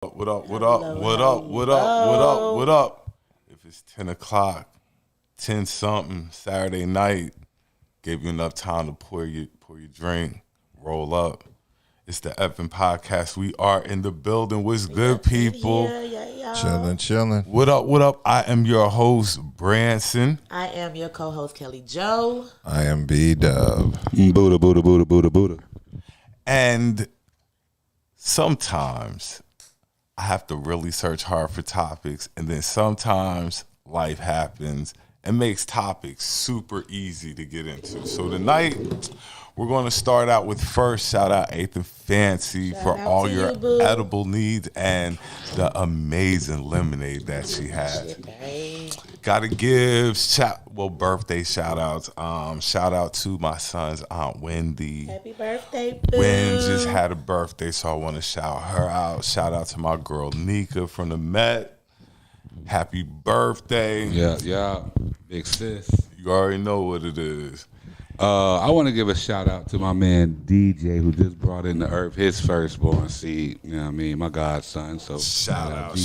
What up? What up? What up? What up? What up? What up? If it's 10 o'clock, 10 something Saturday night, gave you enough time to pour your drink, roll up. It's the Effing Podcast. We are in the building. What's good, people? Chilling. What up? What up? I am your host, Branson. I am your co-host, Kelli Jo. I am B.D.U.B. Budha. And sometimes I have to really search hard for topics, and then sometimes life happens and makes topics super easy to get into. So tonight, we're going to start out with first shout out Ethan Fancy for all your edible needs and the amazing lemonade that she has. Gotta give birthday shout outs. Shout out to my son's Aunt Wendy. Happy birthday, boo. Wen just had a birthday, so I want to shout her out. Shout out to my girl Nika from the Met. Happy birthday. Yeah. Big sis. You already know what it is. I want to give a shout out to my man DJ who just brought in the earth his firstborn seed. You know what I mean? My godson. So shout out.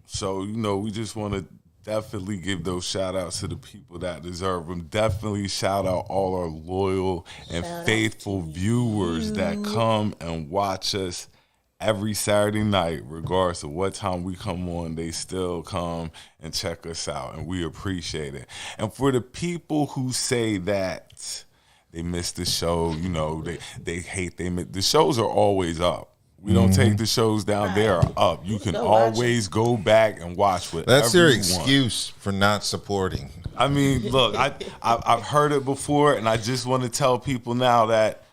So, we just want to definitely give those shout outs to the people that deserve them. Definitely shout out all our loyal and faithful viewers that come and watch us every Saturday night, regardless of what time we come on, they still come and check us out, and we appreciate it. And for the people who say that they miss the show, they hate the shows are always up. We don't take the shows down. They are up. You can always go back and watch whatever That's your you excuse for not supporting. I mean, look, I've heard it before, and I just want to tell people now that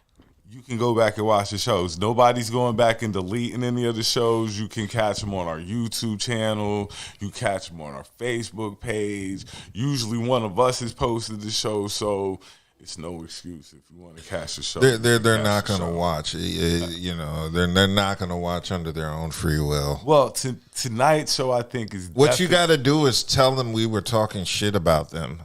you can go back and watch the shows. Nobody's going back and deleting any of the shows. You can catch them on our YouTube channel. You catch them on our Facebook page. Usually one of us has posted the show, so it's no excuse if you want to catch the show. They're not going to watch. They're not going to watch under their own free will. Well, tonight's show, I think, is what you got to do is tell them we were talking shit about them.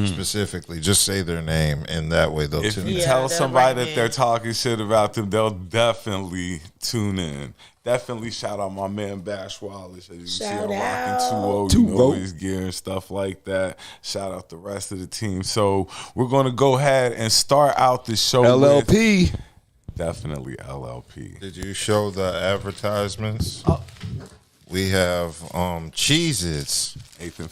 Specifically, just say their name, and that way they'll tune in. If you tell somebody that they're talking shit about them, they'll definitely tune in. Definitely shout out my man Bash Wallace. As you see, I'm rocking 2-0, his gear and stuff like that. Shout out the rest of the team. So we're going to go ahead and start out the show LLP. with definitely LLP. Did you show the advertisements? We have Cheez-Its. Ethan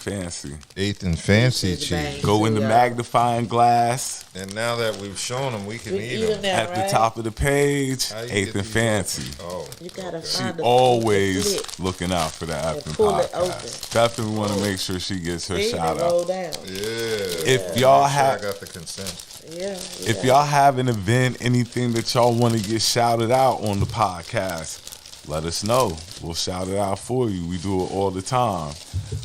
Fancy cheese. Go in the magnifying glass. And now that we've shown them, we can eat them. At the top of the page, Ethan Fancy. Oh, you gotta find always looking out for that Effing Podcast. Definitely want to make sure she gets her shout out. Yeah. If y'all have, I got the consent. Yeah. If y'all have an event, anything that y'all want to get shouted out on the podcast, let us know. We'll shout it out for you. We do it all the time.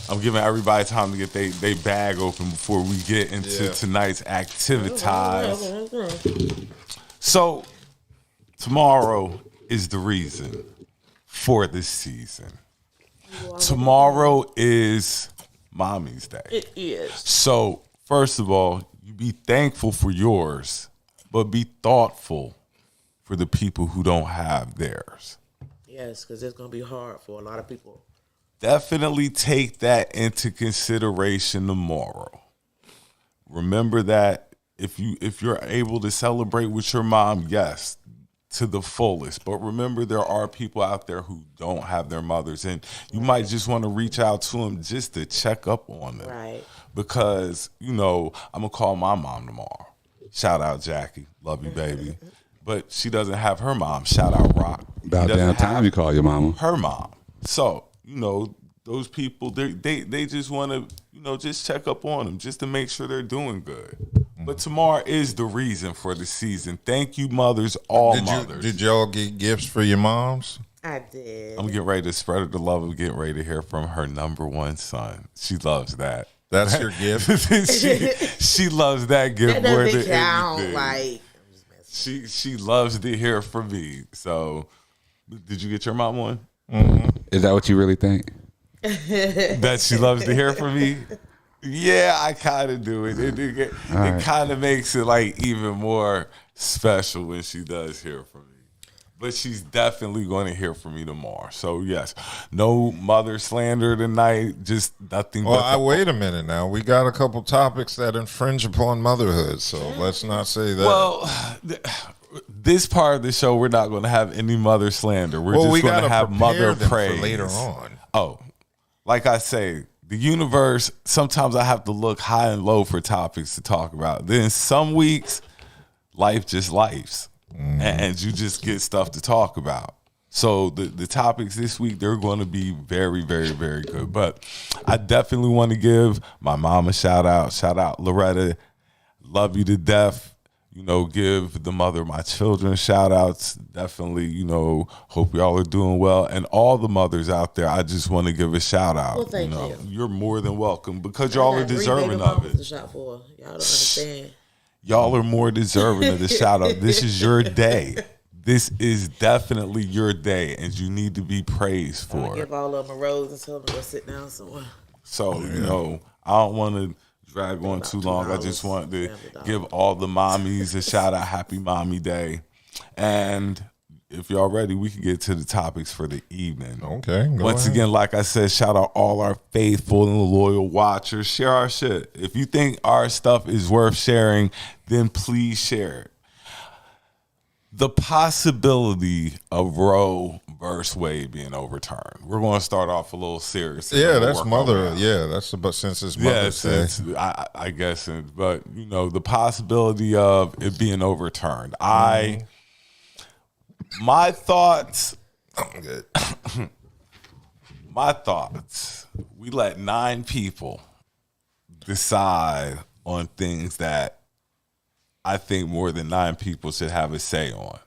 I'm giving everybody time to get their bag open before we get into tonight's activities. So, tomorrow is the reason for this season. Tomorrow is Mommy's Day. It is. So, first of all, you be thankful for yours, but be thoughtful for the people who don't have theirs. Yes, because it's going to be hard for a lot of people. Definitely take that into consideration tomorrow. Remember that if you're able to celebrate with your mom, yes, to the fullest. But remember, there are people out there who don't have their mothers, and you might just want to reach out to them just to check up on them. Right. Because, I'm going to call my mom tomorrow. Shout out Jackie. Love you, baby. But she doesn't have her mom. Shout out Rock. About damn time you call your mama. Her mom. So, those people, they just want to, just check up on them just to make sure they're doing good. But tomorrow is the reason for the season. Thank you, mothers, mothers. Did y'all get gifts for your moms? I did. I'm getting ready to spread her the love of getting ready to hear from her number one son. She loves that. That's your gift? she loves that gift more than count, anything. She loves to hear from me. So, did you get your mom one? Mm-hmm. Is that what you really think? That she loves to hear from me? Yeah, I kind of do it. It kind of makes it like even more special when she does hear from me. But she's definitely going to hear from me tomorrow. So, yes, no mother slander tonight. Just nothing Well, wait a minute now. We got a couple topics that infringe upon motherhood, so let's not say that. Well, this part of the show, we're not going to have any mother slander. We're just going to have mother praise. For later on. Oh, like I say, the universe, sometimes I have to look high and low for topics to talk about. Then some weeks, life just lifes. And you just get stuff to talk about. So the topics this week, they're going to be very, very, very good. But I definitely want to give my mom a shout out. Shout out, Loretta. Love you to death. You know, give the mother of my children shout outs. Definitely, you know, hope y'all are doing well. And all the mothers out there, I just want to give a shout out. Well, thank you. You're more than welcome because y'all are deserving of it. To shop for. Y'all don't understand. Y'all are more deserving of the shout out. This is your day. This is definitely your day, and you need to be praised for I'll give all of them a rose and tell them to go sit down somewhere. So, you know, I don't want to drag on too long. I just want to give all the mommies a shout out. Happy Mommy Day. And if y'all ready, we can get to the topics for the evening. Okay. Once again, like I said, shout out all our faithful and loyal watchers. Share our shit. If you think our stuff is worth sharing, then please share it. The possibility of Roe versus Wade being overturned. We're going to start off a little serious. Yeah, that's mother. Yeah, that's about since it's Mother's Day. I guess, but you know, the possibility of it being overturned. My thoughts. I'm good. My thoughts. We let 9 people decide on things that I think more than 9 people should have a say on.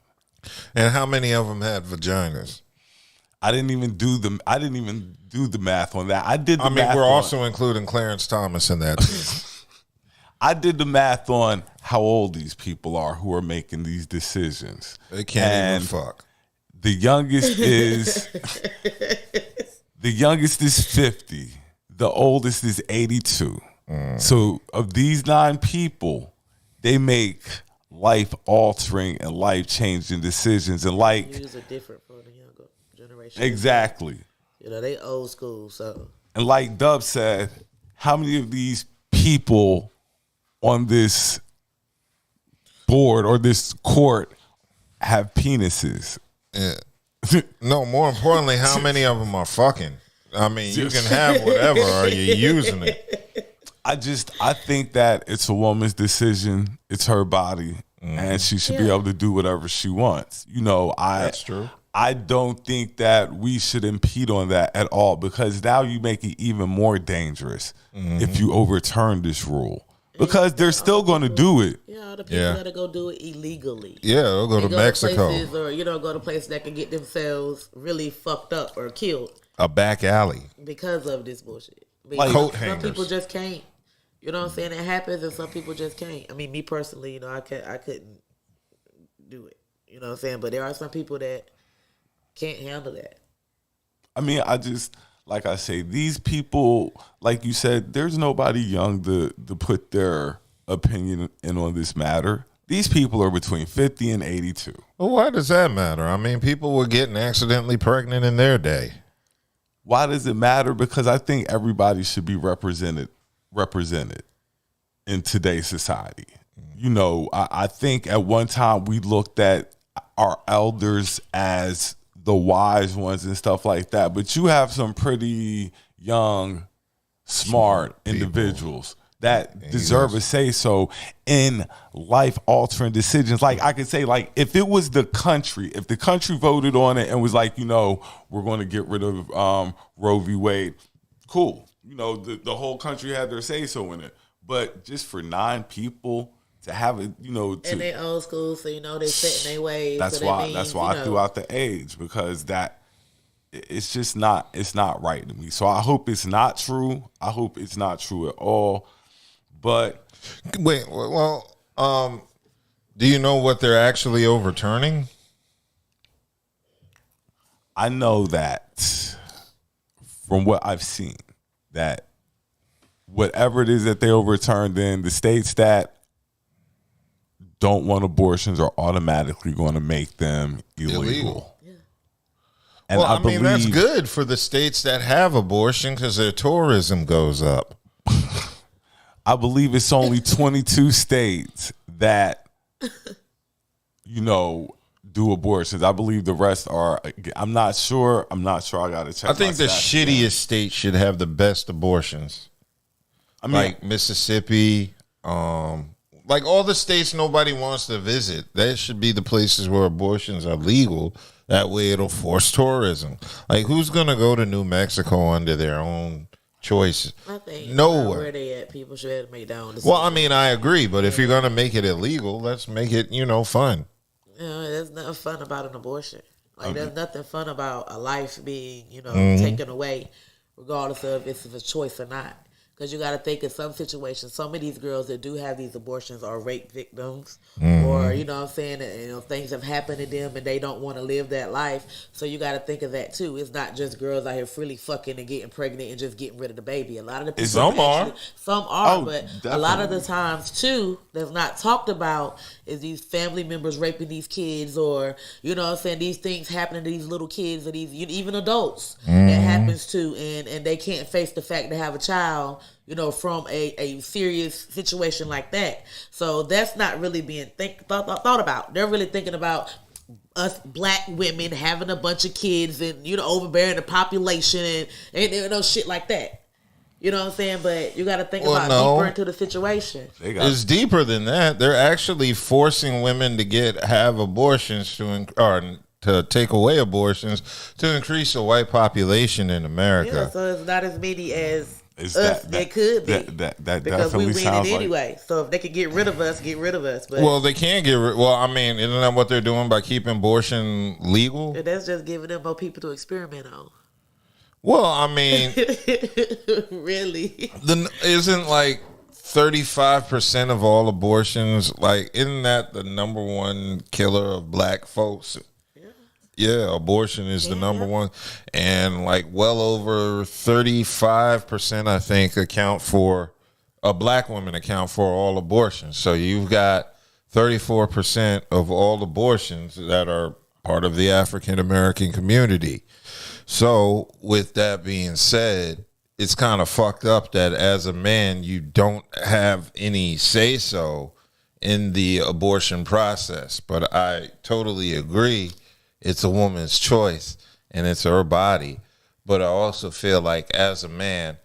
And how many of them had vaginas? I didn't even do the math on that. We're also including Clarence Thomas in that too. I did the math on how old these people are who are making these decisions. They can't even fuck. The youngest is 50. The oldest is 82. So of these 9 people, they make life altering and life changing decisions, and Views are different for the younger generation. Exactly. You know, they old school, so. And like Dub said, how many of these people on this board or this court have penises? Yeah. No, more importantly, how many of them are fucking? I mean, you can have whatever. Are you using it? I think that it's a woman's decision. It's her body, and she should be able to do whatever she wants. You know, That's true. I don't think that we should impede on that at all, because now you make it even more dangerous if you overturn this rule. Because they're still going to do it. Yeah, all the people gotta go do it illegally. Yeah, they'll go to Mexico. Places, or go to places that can get themselves really fucked up or killed. A back alley. Because of this bullshit. Like coat some hangers. people just can't. You know what I'm saying? It happens, and some people just can't. I mean, me personally, I couldn't do it. You know what I'm saying? But there are some people that can't handle that. I mean, like I say, these people, like you said, there's nobody young to put their opinion in on this matter. These people are between 50 and 82. Well, why does that matter? I mean, people were getting accidentally pregnant in their day. Why does it matter? Because I think everybody should be represented in today's society. You know, I think at one time we looked at our elders as the wise ones and stuff like that, but you have some pretty young, smart individuals that deserve a say so in life altering decisions. Like I could say, like if it was the country voted on it and was like, you know, we're going to get rid of Roe v. Wade, cool. You know, the whole country had their say so in it. But just for 9 people to have it, you know, and they old school, so they set in their ways. That's why I threw out the age, because it's just not right to me. So I hope it's not true. I hope it's not true at all. But wait, do you know what they're actually overturning? I know that from what I've seen, that whatever it is that they overturned, in the states that don't want abortions are automatically going to make them illegal. Yeah. And well, I mean, that's believe- good for the states that have abortion because their tourism goes up. I believe it's only 22 states that, do abortions. I believe the rest are. I'm not sure. I got to check. I think the shittiest states should have the best abortions. I mean, Like Mississippi, like all the states nobody wants to visit. That should be the places where abortions are legal. That way it'll force tourism. Like who's gonna go to New Mexico under their own choice? I think Nowhere. where they at, people should make their own decisions. Well, I mean, I agree, but if you're gonna make it illegal, let's make it, fun. There's nothing fun about an abortion. Like there's nothing fun about a life being, Mm-hmm. taken away, regardless of if it's a choice or not. Because you got to think in some situations, some of these girls that do have these abortions are rape victims, or things have happened to them and they don't want to live that life. So you got to think of that too. It's not just girls out here freely fucking and getting pregnant and just getting rid of the baby. A lot of the people, Some are. but a lot of the times too, that's not talked about is these family members raping these kids, or these things happening to these little kids or these even adults that happens to, and they can't face the fact to have a child. From a serious situation like that. So that's not really being thought about. They're really thinking about us black women having a bunch of kids and, overbearing the population and shit like that. You know what I'm saying? But you got to think about deeper into the situation. It's deeper than that. They're actually forcing women to have abortions to take away abortions to increase the white population in America. Yeah, so it's not as many as it could be. That because we definitely win sounds it anyway. So if they could get rid of us, get rid of us. But well, they can't get rid. Well, I mean, isn't that what they're doing by keeping abortion legal? that's just giving them more people to experiment on. Well, I mean, really? Isn't like 35% of all abortions, like, isn't that the number one killer of black folks? Yeah, abortion is the number one. And like well over 35%, I think, black women account for all abortions. So you've got 34% of all abortions that are part of the African American community. So with that being said, it's kind of fucked up that as a man, you don't have any say-so in the abortion process. But I totally agree. It's a woman's choice and it's her body. But I also feel like as a man,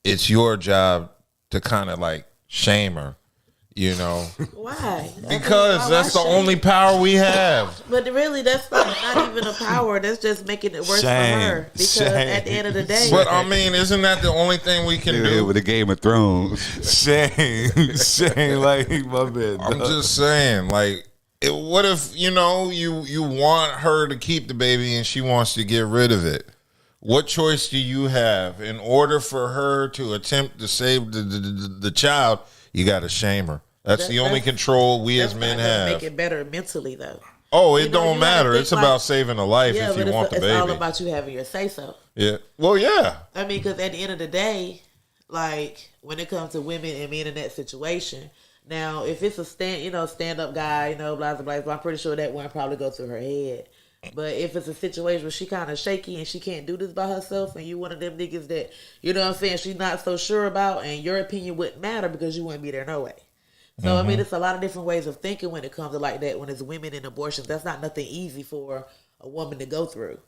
it's your job to kind of like shame her, Why? Because that's the only power we have. But really, that's not even a power. That's just making it worse for her. Because at the end of the day. But I mean, isn't that the only thing we can do? With the Game of Thrones. Shame, like my man. I'm just saying, like, what if, you want her to keep the baby and she wants to get rid of it? What choice do you have? In order for her to attempt to save the child, you got to shame her. That's the only control we as men have. Make it better mentally, though. Oh, it don't matter. It's about saving a life if you want the baby. It's all about you having your say-so. Yeah. Well, yeah. I mean, because at the end of the day, like, when it comes to women and men in that situation, now, if it's a stand-up guy, blah, blah, blah, I'm pretty sure that one probably goes through her head. But if it's a situation where she kind of shaky and she can't do this by herself and you one of them niggas that, she's not so sure about and your opinion wouldn't matter because you wouldn't be there no way. So, I mean, it's a lot of different ways of thinking when it comes to like that, when it's women and abortions. That's not nothing easy for a woman to go through.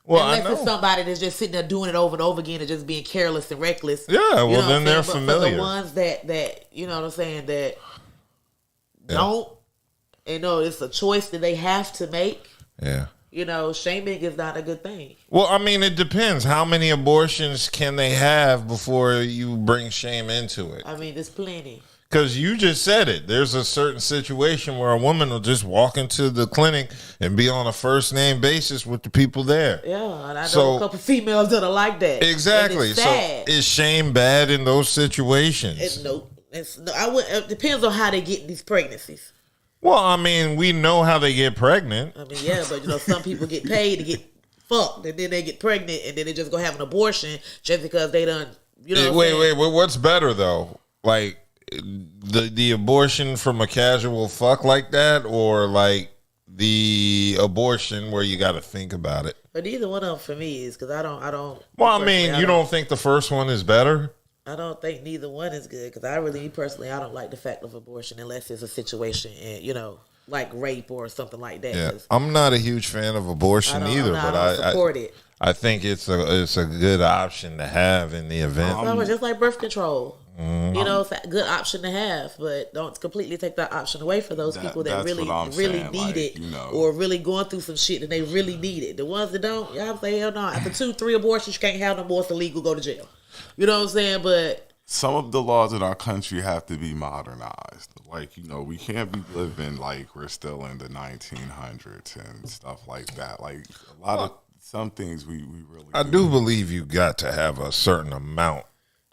Well, unless it's somebody that's just sitting there doing it over and over again and just being careless and reckless. Yeah, well, then they're familiar. For the ones that you know what I'm saying, that don't, it's a choice that they have to make. Yeah. Shaming is not a good thing. Well, I mean, it depends. How many abortions can they have before you bring shame into it? I mean, there's plenty. Because you just said it. There's a certain situation where a woman will just walk into the clinic and be on a first name basis with the people there. Yeah, and I know a couple females that are like that. Exactly. So is shame bad in those situations? It depends on how they get these pregnancies. Well, I mean, we know how they get pregnant. I mean, yeah, but some people get paid to get fucked and then they get pregnant and then they just go have an abortion just because they done. Wait. What's better though? Like, the abortion from a casual fuck like that, or like the abortion where you got to think about it? But either one of them for me is because I don't. Well, I mean, you don't think the first one is better? I don't think neither one is good because me personally, I don't like the fact of abortion unless it's a situation, and like rape or something like that. Yeah, I'm not a huge fan of abortion either, but I support it. I think it's a good option to have in the event. It's just like birth control. It's a good option to have, but don't completely take that option away for those people that really need it, or really going through some shit and they really need it. The ones that don't, y'all say hell no. After 2-3 abortions, you can't have no more. It's illegal. Go to jail. You know what I'm saying? But some of the laws in our country have to be modernized. Like, we can't be living like we're still in the 1900s and stuff like that. Like a lot of some things we really. I do believe you got to have a certain amount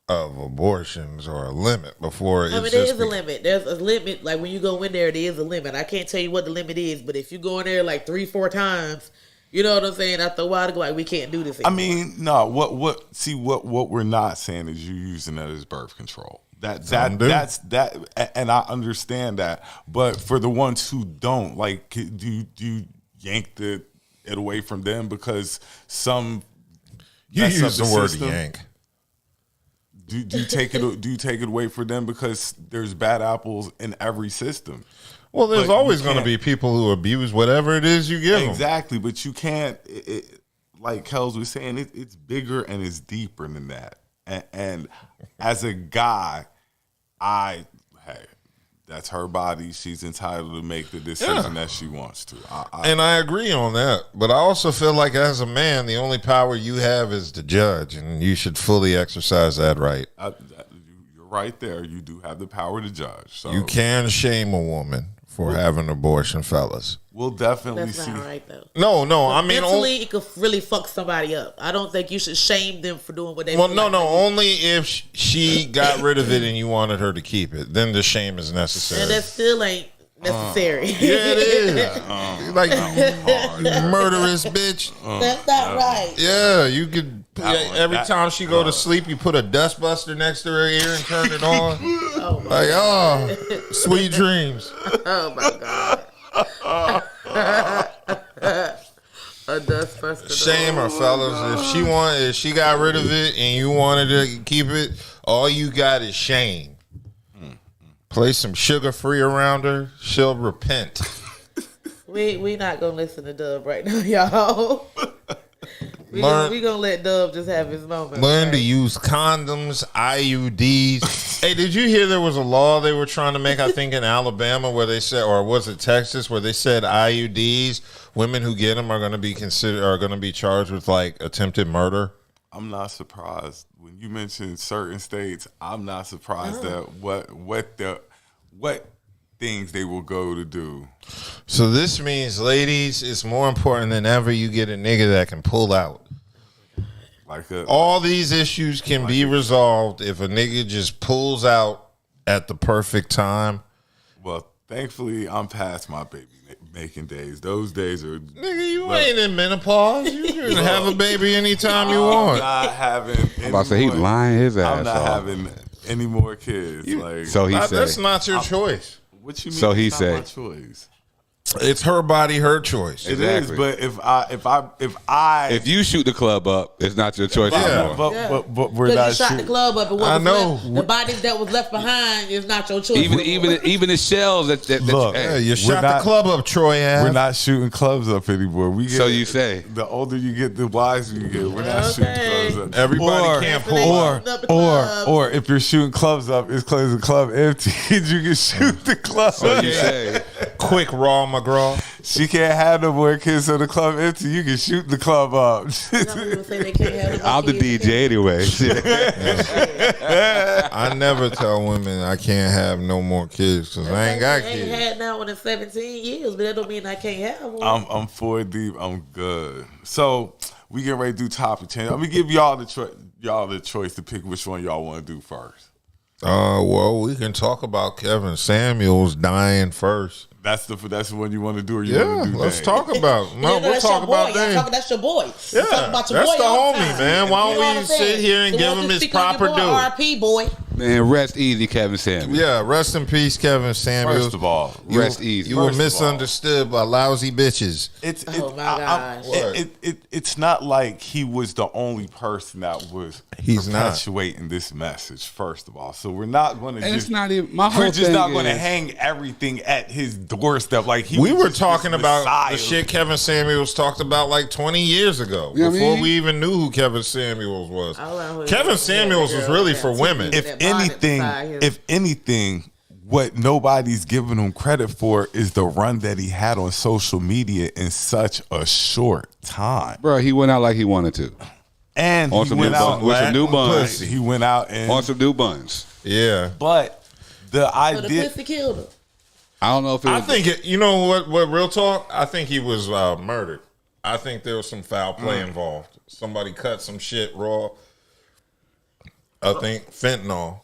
of abortions or a limit before there is a limit. There's a limit. Like when you go in there is a limit. I can't tell you what the limit is, but if you go in there like 3-4 times, you know what I'm saying? After a while, they're like, we can't do this anymore. I mean, no. What we're not saying is you using that as birth control. That's that, and I understand that. But for the ones who don't, like, do you yank it away from them because some you use the word system? Yank. Do you take it? Do you take it away from them because there's bad apples in every system? Well, there's always going to be people who abuse whatever it is you give them. Exactly, but you can't. Like Kels was saying, it's bigger and it's deeper than that. And as a guy, that's her body. She's entitled to make the decision that she wants to. And I agree on that. But I also feel like as a man, the only power you have is to judge, and you should fully exercise that right. You're right there. You do have the power to judge. So you can shame a woman for having an abortion, fellas. We'll definitely That's see. not right, though. No. But I mean, mentally, it could really fuck somebody up. I don't think you should shame them for doing what they. Well, no. Only if she got rid of it and you wanted her to keep it, then the shame is necessary. And that still ain't necessary. Yeah, it is. Like murderous bitch. That's not right. Yeah, you could. Every time she go to sleep, you put a dustbuster next to her ear and turn it on. Sweet dreams. Oh my god. A dustbuster. Shame her, fellas. If she got rid of it and you wanted to keep it, all you got is shame. Play some Sugar Free around her, she'll repent. We not gonna listen to Dub right now, y'all. We gonna let Dub just have his moment. Learn to use condoms, IUDs. Hey, did you hear there was a law they were trying to make, I think in Alabama, where they said, or was it Texas, where they said IUDs, women who get them are going to be charged with like attempted murder? I'm not surprised when you mention certain states. I'm not surprised at what things they will go to do. So this means, ladies, it's more important than ever you get a nigga that can pull out. All these issues can be resolved if a nigga just pulls out at the perfect time. Well, thankfully, I'm past my baby making days. Those days are... Nigga, you ain't in menopause. You can have a baby anytime you want. I'm not having... I'm about to say, he lying his ass I'm not having any more kids. That's not your choice. What you mean? So he it's said, not my choice. It's her body, her choice. It is, but if you shoot the club up, it's not your choice anymore. But we're not you shot the club up, and what know the body that was left behind is not your choice. Even the shells that look. You shot the club up, Troy. We're not shooting clubs up anymore. So you say the older you get, the wiser you get. We're not shooting clubs up. Everybody can't pull. Or if you're shooting clubs up, it's because the club empty. You can shoot the club. So you say quick raw McGraw. She can't have no more kids, so the club empty. You can shoot the club up. I'm the DJ anyway. I never tell women I can't have no more kids because I ain't got kids. I ain't had now in 17 years, but that don't mean I can't have one. I'm 4 deep. I'm good. So we get ready to do topic change. I'm gonna give y'all the choice to pick which one y'all want to do first. Well, we can talk about Kevin Samuels dying first. That's the one you want to do, or you want to do? Let's talk about. No, we'll talk about that. That's your boy. Yeah, about your that's boy the homie, man. Why don't we sit here and give him his proper due? RP boy. Man, rest easy, Kevin Samuels. Yeah, rest in peace, Kevin Samuels. First of all, Rest easy. You were misunderstood by lousy bitches. Oh my gosh. It's not like he was the only person that was perpetuating this message. First of all, so we're not going to. And just, it's not even my whole We're just thing not going to is- hang everything at his doorstep. Like We were just talking this about Messiah. the shit Kevin Samuels talked about like 20 years ago, You know what I before mean? we even knew who Kevin Samuels was. Oh, Kevin Samuels was really for women. If anything, what nobody's giving him credit for is the run that he had on social media in such a short time. Bro, he went out like he wanted to. And On he some went new out buns, with some new buns. He went out and On some new buns. Yeah. but the So the idea pussy killed him. I don't know if it was. I think, you know what, real talk? I think he was murdered. I think there was some foul play involved. Somebody cut some shit raw. I think fentanyl.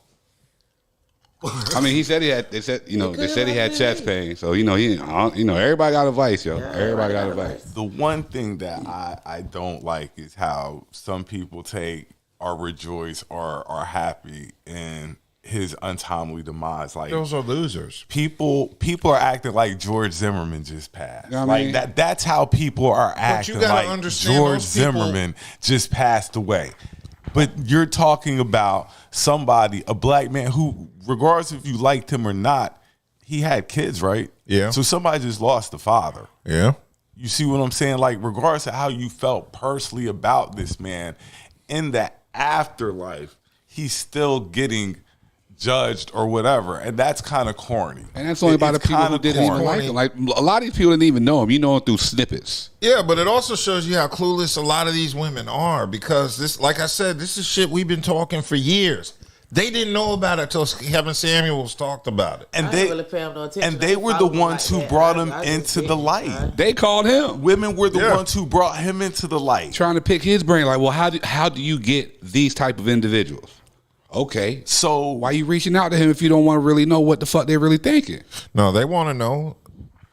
I mean, he said he had. They said he had chest pain. So everybody got advice, yo. Everybody got advice. the one thing that I don't like is how some people take or rejoice or are happy in his untimely demise. Like Those are losers. people are acting like George Zimmerman just passed. You know what I Like mean? that's how people are acting. gotta Like understand George those people- Zimmerman just passed away. But you're talking about somebody, a black man who, regardless if you liked him or not, he had kids, right? Yeah. So somebody just lost a father. Yeah. You see what I'm saying? Like, regardless of how you felt personally about this man, in the afterlife, he's still getting judged or whatever, and that's kind of corny. And that's only by the It's people who kinda didn't even corny. like him. Like a lot of these people didn't even know him. You know him through snippets. Yeah, but it also shows you how clueless a lot of these women are, because this, like I said, this is shit we've been talking for years. They didn't know about it till Kevin Samuels talked about it. And I they ain't really pay him no attention. and they I were the follow him ones like who that. brought him I just into the didn't, light. right? They called him. Women were the Yeah. ones who brought him into the light. Trying to pick his brain. Like, well, how do you get these type of individuals? Okay. So Why you reaching out to him if you don't want to really know what the fuck they're really thinking? No, they want to know.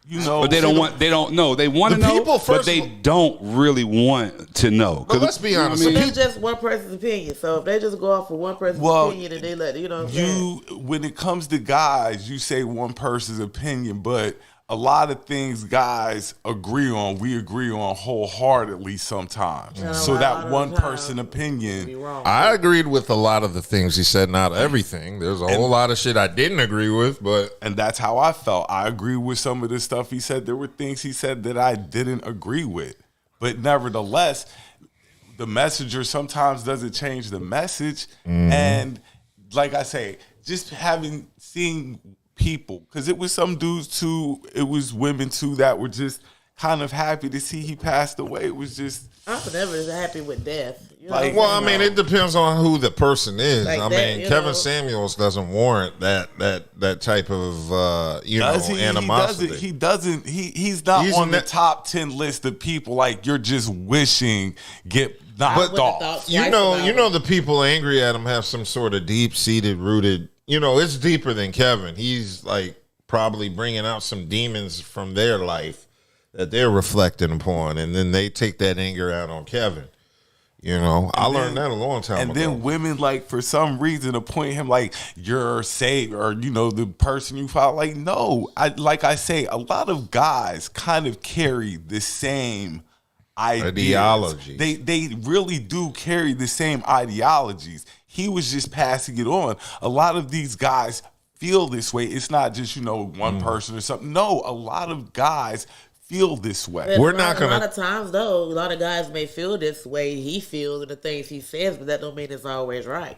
you know, But they don't know. They want to The know, people, but first they of all- don't really want to know. But let's be honest. But the that's just one person's opinion. So if they just go off for one person's Well, opinion and they let you know what I'm saying? when it comes to guys, you say one person's opinion, but a lot of things guys agree on, we agree on wholeheartedly sometimes. Yeah, So a lot that of one times person be opinion, wrong. I agreed with a lot of the things he said, not everything. There's a whole lot of shit I didn't agree with, but and that's how I felt. I agree with some of the stuff he said. There were things he said that I didn't agree with. But nevertheless, the messenger sometimes doesn't change the message. And like I say, just seeing people, because it was some dudes too, it was women too that were just kind of happy to see he passed away. It was just I'm never as happy with death. You know Like- what well, I I'm mean, saying? it depends on who the person is. Like I that, mean, you Kevin know. Samuels doesn't warrant that type of does he? animosity. He doesn't. He's not He's on the not- top 10 list of people like you're just wishing get knocked would've off. thought You twice know, about it. the people angry at him have some sort of deep-seated, rooted. You know, it's deeper than Kevin. He's like probably bringing out some demons from their life that they're reflecting upon, and then they take that anger out on Kevin. You know, I learned that a long time And ago. then women, like, for some reason, appoint him like you're saved or, the person you follow. Like, no. Like I say, a lot of guys kind of carry the same Ideologies. They really do carry the same ideologies. He was just passing it on. A lot of these guys feel this way. It's not just, one person or something. No, a lot of guys feel this way. But We're a not lot- gonna- A lot of times, though, a lot of guys may feel this way he feels and the things he says, but that don't mean it's always right.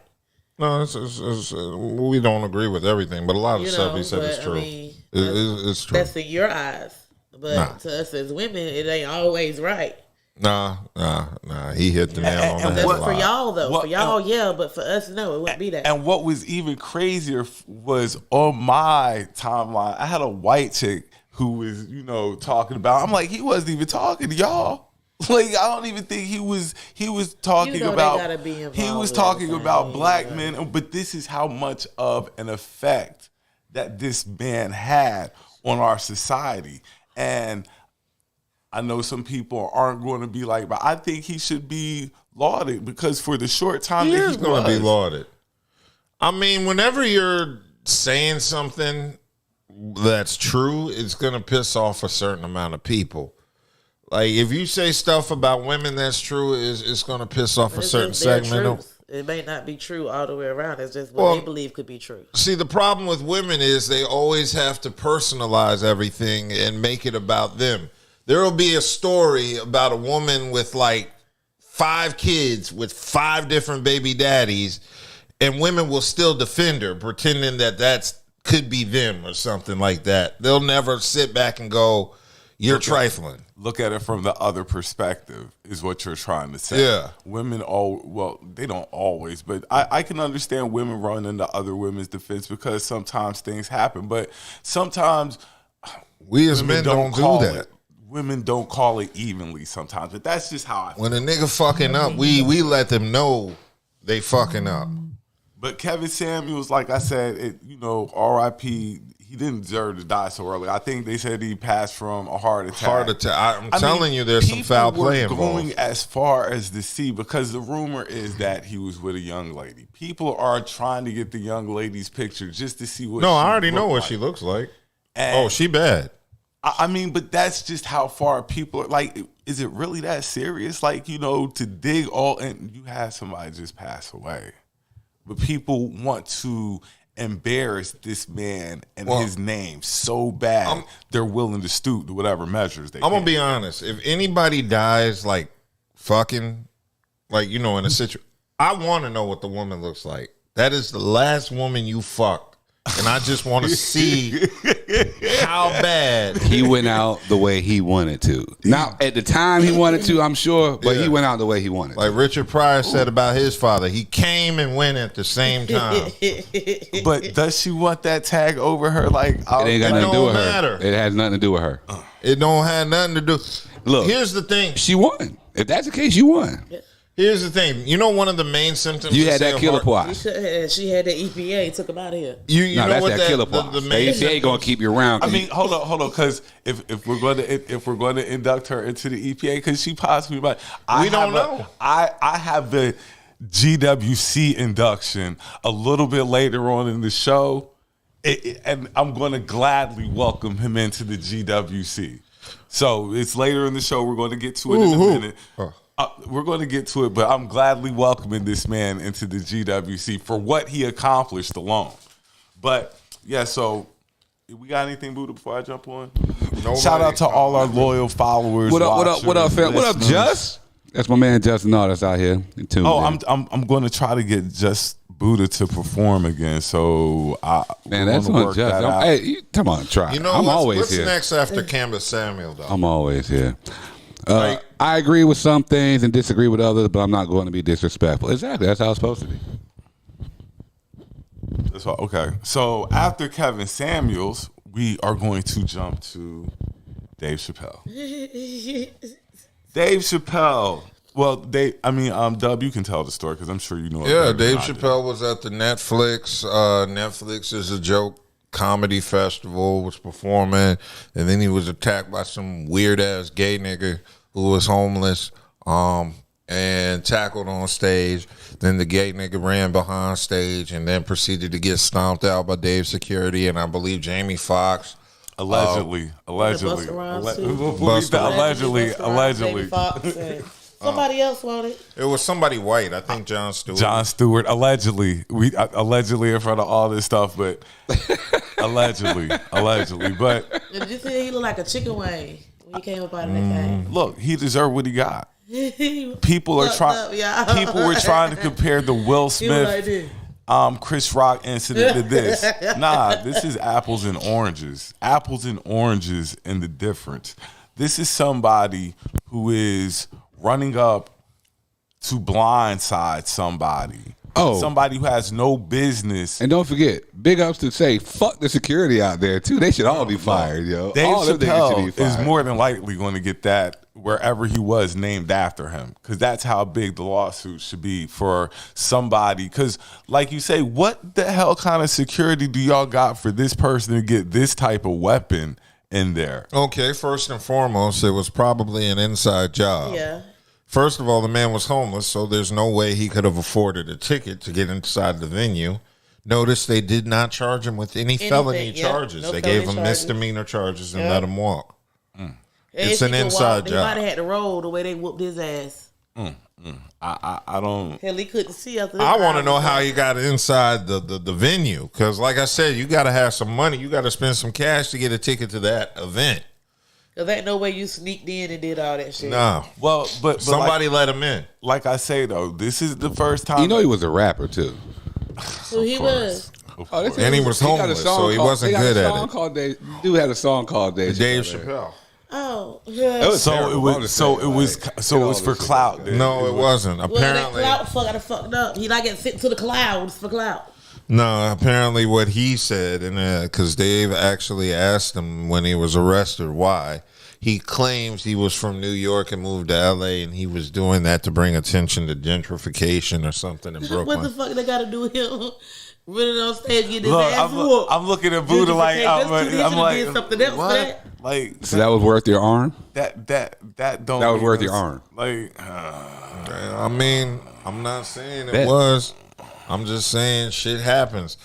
No, we don't agree with everything, but a lot of You stuff know, he said is but, I true. mean, It's true. That's in your eyes. But Nah. to us as women, it ain't always right. Nah. He hit the nail on And the head. That's what- for y'all, though. what- For y'all, yeah, but for us, no, it wouldn't be that. And what was even crazier was on my timeline, I had a white chick who was, talking about. I'm like, he wasn't even talking to y'all. Like, I don't even think he was talking You know they about. gotta be involved He was with talking everything, about black yeah. men. But this is how much of an effect that this man had on our society. And I know some people aren't going to be like, but I think he should be lauded because for the short time He that is he going to be was- lauded. I mean, whenever you're saying something that's true, it's gonna piss off a certain amount of people. Like if you say stuff about women that's true, it's gonna piss off a certain segment. It may not be true all the way around. It's just what they believe could be true. See, the problem with women is they always have to personalize everything and make it about them. There will be a story about a woman with like 5 kids with 5 different baby daddies, and women will still defend her, pretending that that's could be them or something like that. They'll never sit back and go, you're trifling. Look at it from the other perspective is what you're trying to say. Yeah. Women, they don't always, but I can understand women running into other women's defense because sometimes things happen. But sometimes we as men don't do that. Women don't call it evenly sometimes, but that's just how I feel. When a nigga fucking up, we let them know they fucking up. But Kevin Samuels, like I said, R.I.P., he didn't deserve to die so early. I think they said he passed from a heart attack. I'm telling you, there's some foul play involved. People were going as far as to see, because the rumor is that he was with a young lady. People are trying to get the young lady's picture just to see what she I already know like. what she looks like. And she bad. I mean, but that's just how far people are. Like, is it really that serious? Like, to dig all in. You had somebody just pass away. But people want to embarrass this man and his name so bad, they're willing to stoop to whatever measures they can. I'm going to be honest. If anybody dies, like, fucking, like, in a situation, I want to know what the woman looks like. That is the last woman you fucked. And I just want to see how bad he went out the way he wanted to. Now, at the time he wanted to, I'm sure, but he went out the way he wanted. Like Richard Pryor said about his father, he came and went at the same time. But does she want that tag over her? Like, it ain't got nothing to do with her. It has nothing to do with her. It don't have nothing to do. Look, here's the thing. She won. If that's the case, you won. Here's the thing. One of the main symptoms. You had that killer pox. She had the EPA. Took him out of here. You know that's what that killer pox. The main EPA gonna keep you around. I mean, hold on, because if we're going to induct her into the EPA, because she possibly might. We don't know. I have the GWC induction a little bit later on in the show, and I'm going to gladly welcome him into the GWC. So it's later in the show. We're going to get to it in a minute. We're going to get to it, but I'm gladly welcoming this man into the GWC for what he accomplished alone. But, yeah, so we got anything, Buddha, before I jump on? Nobody. Shout out to all our loyal followers. What up, fam? What up, Just? That's my man, Justin Artist out here. I'm going to try to get Just Buddha to perform again. So, that's on Just. Hey, come on, try. I'm always what's here. What's next after Canvas Samuel, though? I'm always here. I agree with some things and disagree with others, but I'm not going to be disrespectful. Exactly. That's how it's supposed to be. That's all. Okay. So after Kevin Samuels, we are going to jump to Dave Chappelle. Dave Chappelle. Well, Dub, you can tell the story because I'm sure you know. Yeah, Dave Chappelle was at the Netflix. Netflix is a joke comedy festival, was performing, and then he was attacked by some weird ass gay nigga who was homeless, and tackled on stage. Then the gay nigga ran behind stage and then proceeded to get stomped out by Dave's security and I believe Jamie Foxx. Allegedly. Somebody else wanted. It was somebody white. I think Jon Stewart. Jon Stewart, allegedly. Allegedly in front of all this stuff, but allegedly. But did you see he looked like a chicken wing when he came up out of that thing? Look, he deserved what he got. People were trying to compare the Will Smith, Chris Rock incident to this. Nah, this is apples and oranges. Apples and oranges in the difference. This is somebody who is running up to blindside somebody. Oh. Somebody who has no business. And don't forget, big ups to say, fuck the security out there, too. They should all be fired, yo. Dave all Chappelle is more than likely going to get that wherever he was named after him, because that's how big the lawsuit should be for somebody. Because, like you say, what the hell kind of security do y'all got for this person to get this type of weapon in there? Okay, first and foremost, it was probably an inside job. Yeah. First of all, the man was homeless, so there's no way he could have afforded a ticket to get inside the venue. Notice they did not charge him with any felony charges. No they felony gave him misdemeanor charges and let him walk. It's an inside job. He job. might have had to roll the way they whooped his ass. I don't. Hell, he couldn't see after. I want to know how he got inside the venue, because like I said, you got to have some money. You got to spend some cash to get a ticket to that event. Cause ain't no way you sneaked in and did all that shit. No. Well, but somebody like, let him in. Like I say though, this is the first time. You know he was a rapper too. So he was. And he was homeless, so he wasn't good at it. Dude had a song called Dave Chappelle. Oh, yeah. So it was for clout. No, it wasn't. Apparently, that clout got fucked up. He not getting sent to the clouds for clout. No, apparently what he said, and because Dave actually asked him when he was arrested why, he claims he was from New York and moved to L.A. and he was doing that to bring attention to gentrification or something in Brooklyn. What the fuck they got to do with him? Running on stage, getting his Look, ass whooped. I'm looking at Buddha like I'm like something else what? For that. Like so that was worth your arm. That don't. That was worth your arm. Like I mean, I'm not saying it was. I'm just saying shit happens,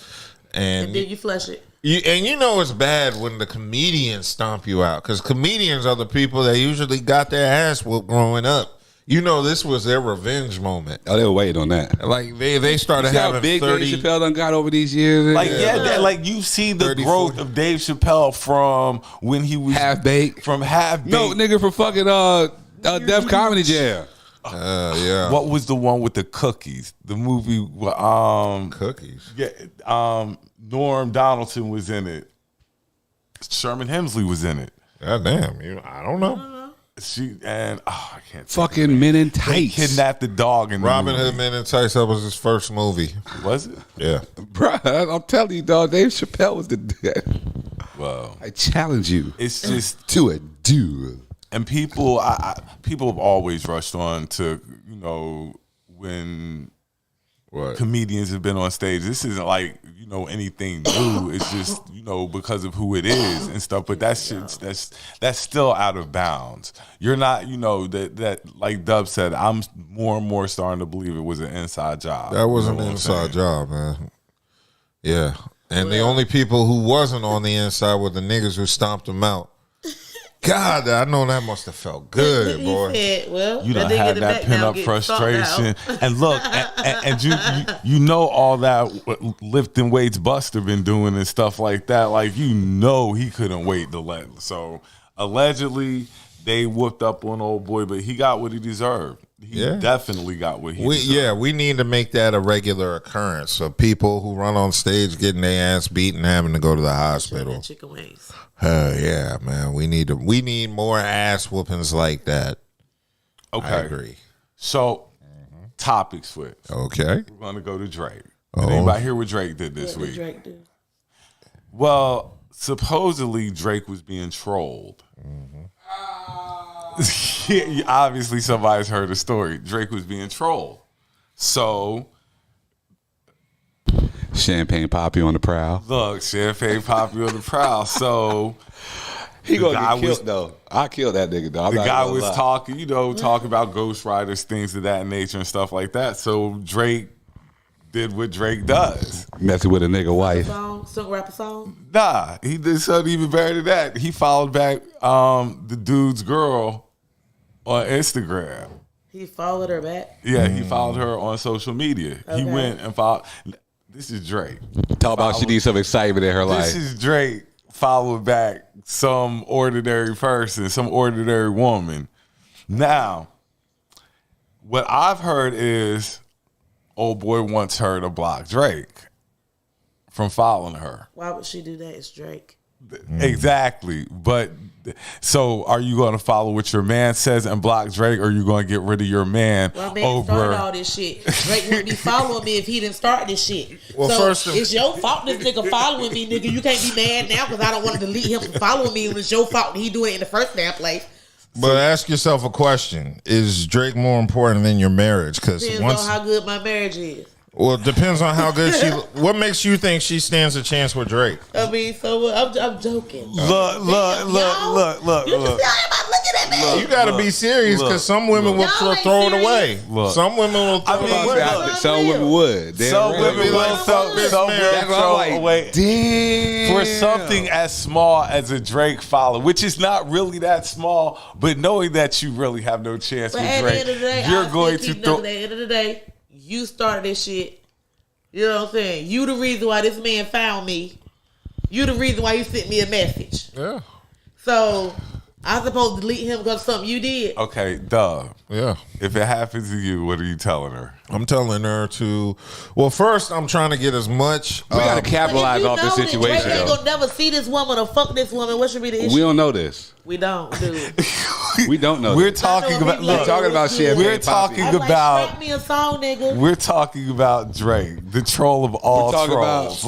And then you flush it. You know it's bad when the comedians stomp you out, because comedians are the people that usually got their ass whooped growing up. You know, this was their revenge moment. Oh, they were waiting on that. Like they started having big 30. Dave Chappelle done got over these years. like like you see the 30, growth 40. of Dave Chappelle from when he was Half baked. from half baked. No, nigga, from fucking Def Comedy Jam. Yeah. What was the one with the cookies? The movie Cookies. Yeah, Norm Donaldson was in it. Sherman Hemsley was in it. God damn, I don't know. I can't. Fucking Men in They Tights. kidnapped the dog in the Robin movie. Hood Men in Tights. That was his first movie. Was it? Yeah. Bruh, I'm telling you, dog, Dave Chappelle was the. Well, I challenge you. it's just to a duel. and people people have always rushed on to when What? comedians have been on stage. This isn't like anything new. It's just because of who it is and stuff. But that shit's that's still out of bounds. You're not that like Dub said. I'm more and more starting to believe it was an inside job. That was You an know what I'm inside saying? job, man. Yeah. And the only people who wasn't on the inside were the niggas who stomped him out. God, I know that must have felt good, boy. He said, well, You done had that pent up frustration, and look, and you know all that lifting weights Buster been doing and stuff like that. Like he couldn't wait to let. So allegedly they whooped up on old boy, but he got what he deserved. He definitely got what he deserved. We need to make that a regular occurrence. So people who run on stage getting their ass beat and having to go to the hospital. Chicken wings. Yeah, man. We need more ass whoopings like that. Okay, I agree. So topic switch. Okay. We're gonna go to Drake. Did anybody hear what Drake did this What did week? Drake do? Well, supposedly Drake was being trolled. Obviously, somebody's heard the story. Drake was being trolled. So, Champagne Poppy on the prowl. look, Champagne Poppy on the prowl. So, He The gonna guy get killed was- though. I killed that nigga though. I'm the not guy gonna was lie. talking, talking about ghostwriters, things of that nature and stuff like that. So, Drake did what Drake does. messing with a nigga wife. Song rapper song. Nah, he did something even better than that. He followed back the dude's girl on Instagram. He followed her back. Yeah, he followed her on social media. He Okay. went and followed. This is Drake. Talk about she needs some excitement in her life. This is Drake following back some ordinary person, some ordinary woman. Now, what I've heard is old boy wants her to block Drake from following her. Why would she do that? It's Drake. Exactly. But so are you going to follow what your man says and block Drake, or are you going to get rid of your man Well, man started all this shit. Drake wouldn't be following me if he didn't start this shit. Well, so first it's your fault this nigga following me, nigga. You can't be mad now because I don't want to delete him from following me. It was your fault he doing it in the first damn place. But ask yourself a question: is Drake more important than your marriage? Because Depends on how good my marriage is. Well, it depends on how good she. What makes you think she stands a chance with Drake? I mean, so I'm joking. Look. You just see how looking at me. You got to be serious because some women will throw it away. Some women will throw it away. Some women would. Some women will throw it away. Damn. For something as small as a Drake follow, which is not really that small, but knowing that you really have no chance with at Drake, the end of the day, you're going to throw. At the end of the day, you started this shit. You know what I'm saying? You the reason why this man found me. You the reason why he sent me a message. Yeah. So I supposed to delete him because of something you did. Okay, duh. Yeah. If it happens to you, what are you telling her? I'm telling her to. Well, first I'm trying to get as much. We gotta capitalize off this situation. Drake ain't gonna never see this woman or fuck this woman. What should be the issue? We don't know this. We don't, dude. We don't know. We're this. talking about. We're talking about shit. We're talking about. Strap me a song, nigga. We're talking about Drake, the troll of all trolls.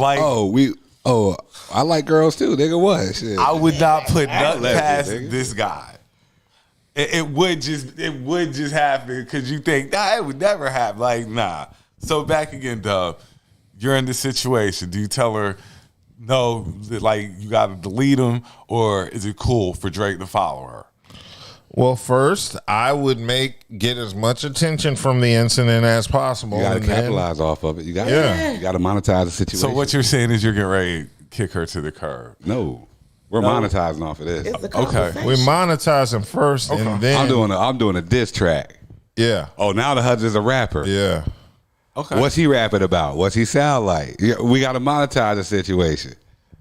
I like girls too. Nigga, what? Shit. I would not put nothing left it, past nigga. this guy. It would just happen because you think, nah, it would never happen. Like, nah. So back again, Dub. You're in this situation. Do you tell her, no, that, like, you got to delete him, or is it cool for Drake to follow her? Well, first I would get as much attention from the incident as possible. You gotta capitalize off of it. You gotta, Yeah. you gotta monetize the situation. So what you're saying is you're getting ready to kick her to the curb. No, we're monetizing off of this. It's a conversation. We monetize him first, and then I'm doing a diss track. Yeah. Oh, now the husband's a rapper. Yeah. Okay. What's he rapping about? What's he sound like? We gotta monetize the situation.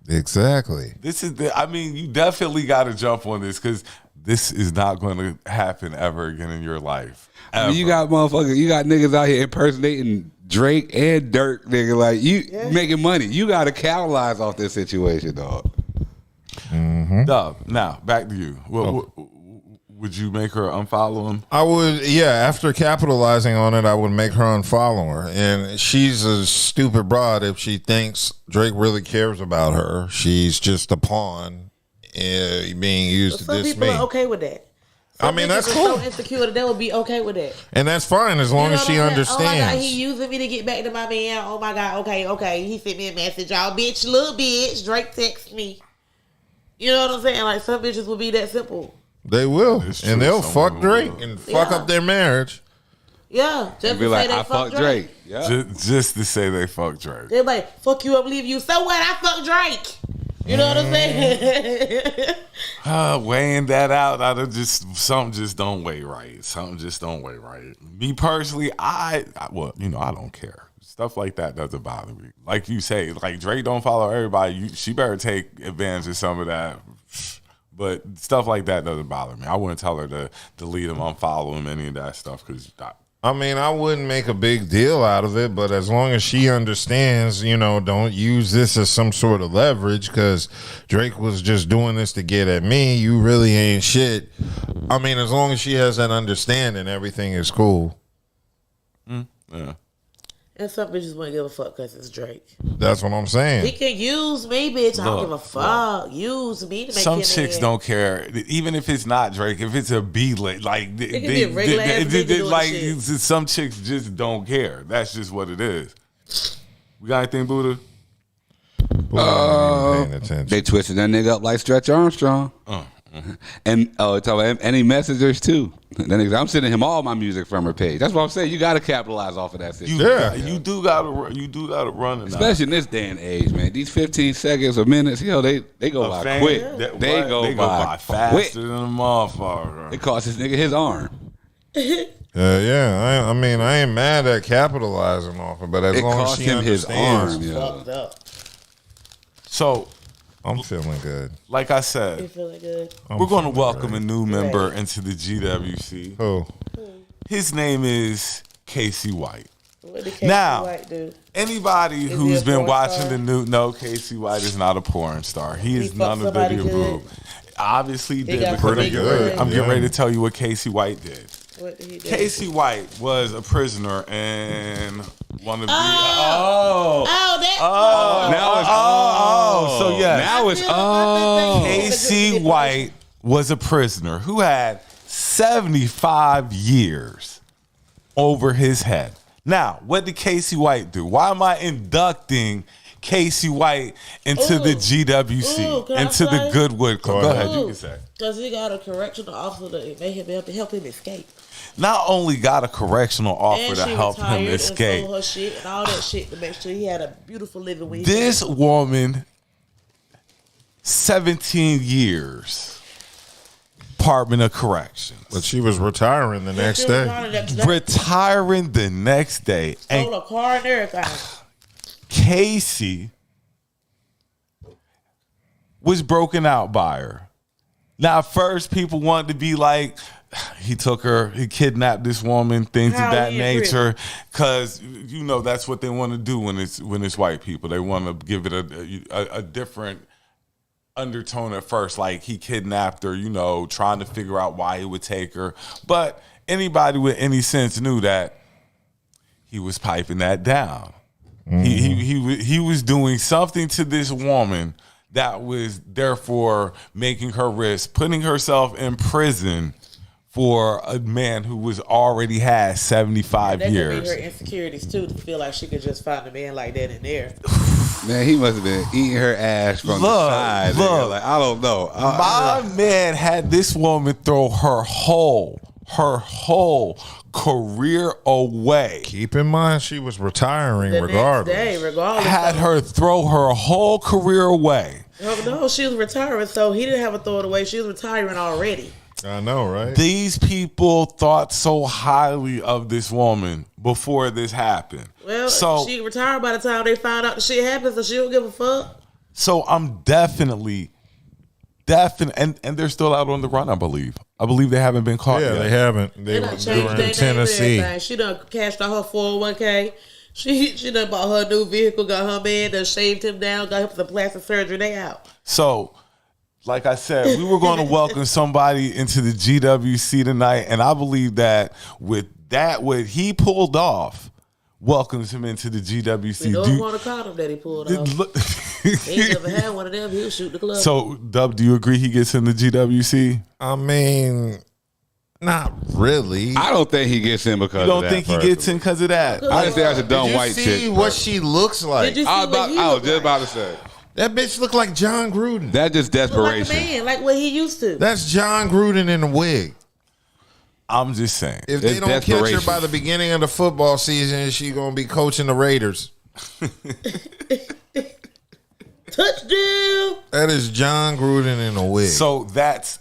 Exactly. This is you definitely got to jump on this because this is not going to happen ever again in your life. Ever. You got niggas out here impersonating Drake and Dirk, nigga. Like making money. You gotta capitalize off this situation, dog. Mm-hmm. Dub, now back to you. Would you make her unfollow him? I would, yeah. After capitalizing on it, I would make her unfollow her. And she's a stupid broad if she thinks Drake really cares about her. She's just a pawn being used to diss me. Some people are okay with that. I mean, that's cool. So insecure that they would be okay with that. And that's fine as long as she understands. Oh my God, he using me to get back to my man. Oh my God, okay. He sent me a message. Y'all bitch, little bitch. Drake text me. You know what I'm saying? Like, some bitches will be that simple. They will. It's true, And they'll some fuck Drake will. and fuck up their marriage. Yeah. Just Be to like, say they I fuck Drake. Yeah. Just to say they fuck Drake. They're like, fuck you, I'm leaving you. So what? I fuck Drake. You know what I'm saying? Weighing that out, something just don't weigh right. Something just don't weigh right. Me personally, I don't care. Stuff like that doesn't bother me. Like you say, like Drake don't follow everybody. She better take advantage of some of that. But stuff like that doesn't bother me. I wouldn't tell her to delete him, unfollow him, any of that stuff. Because I mean, I wouldn't make a big deal out of it, but as long as she understands, don't use this as some sort of leverage because Drake was just doing this to get at me. You really ain't shit. I mean, as long as she has that understanding, everything is cool. yeah. And some bitches won't give a fuck because it's Drake. That's what I'm saying. He can use me, bitch. I don't give a fuck. Use me to make Some him chicks in. don't care, even if it's not Drake. If it's a B-lit, like be a regular ass nigga doing shit. some chicks just don't care. That's just what it is. We got anything, Buddha? Paying attention. They twisted that nigga up like Stretch Armstrong. And any messengers too. Then I'm sending him all my music from her page. That's what I'm saying. You got to capitalize off of that situation. You do gotta run it. Especially in this day and age, man. These 15 seconds or minutes, they go by quick. They go by faster quick. than a motherfucker. It cost this nigga his arm. Yeah. I mean, I ain't mad at capitalizing off it, but as long as she understands, his arm. Yeah. So I'm feeling good. like I said, You feeling good? we're going to welcome a new member into the GWC. Who? His name is Casey White. What did Casey Now, White do? Anybody Is who's he a been porn watching star? the new, no, Casey White is not a porn star. He is fucked none of somebody the good? Obviously, he did. got Because pretty good. I'm getting ready to tell you what Casey White did. What did he do? Casey White was a prisoner in one of the. So yes, Now it's Casey White was a prisoner who had 75 years over his head. Now, what did Casey White do? Why am I inducting Casey White into the GWC, into the Goodwood Club? Go ahead, you can say. Because he got a correctional officer that may have helped help him escape. Not only got a correctional offer to help him escape, and sold her shit and all that shit to make sure he had a beautiful living. When this woman, 17 years. Department of Corrections. But she was retiring the next day. Retiring the next day. Sold a car and everything. Casey was broken out by her. Now, first, people wanted to be like, he took her, he kidnapped this woman, things of that nature, because you know that's what they want to do when it's white people. They want to give it a different undertone at first, like he kidnapped her, you know, trying to figure out why he would take her. But anybody with any sense knew that he was piping that down. He was doing something to this woman that was therefore making her risk putting herself in prison for a man who was already had 75 years. That could be her insecurities too, to feel like she could just find a man like that in there. Man, he must have been eating her ass from the side. Look, like, I don't know. My man had this woman throw her whole career away. Keep in mind, she was retiring regardless. Had her throw her whole career away. No, she was retiring, so he didn't have to throw it away. She was retiring already. I know, right? These people thought so highly of this woman before this happened. Well, so she retired by the time they found out the shit happened, so she don't give a fuck. So I'm definitely, and they're still out on the run, I believe. I believe they haven't been caught yet. Yeah, they haven't. They were in Tennessee. She done cashed out her 401k. She done bought her new vehicle, got her man, done shaved him down, got him some plastic surgery. They out. So, like I said, we were going to welcome somebody into the GWC tonight, and I believe that with that, what he pulled off, welcomes him into the GWC. We don't want to call him that he pulled off. He never had one of them. He'll shoot the club. So, Dub, do you agree he gets in the GWC? I mean, not really. I don't think he gets in because of that. You don't think he gets in because of that? I just think that's a dumb white chick. Did you see what she looks like? I was just about to say. That bitch look like John Gruden. That's just desperation. Like a man, like what he used to. That's John Gruden in a wig. I'm just saying. If they don't catch her by the beginning of the football season, she gonna be coaching the Raiders. Touchdown. That is John Gruden in a wig. So that's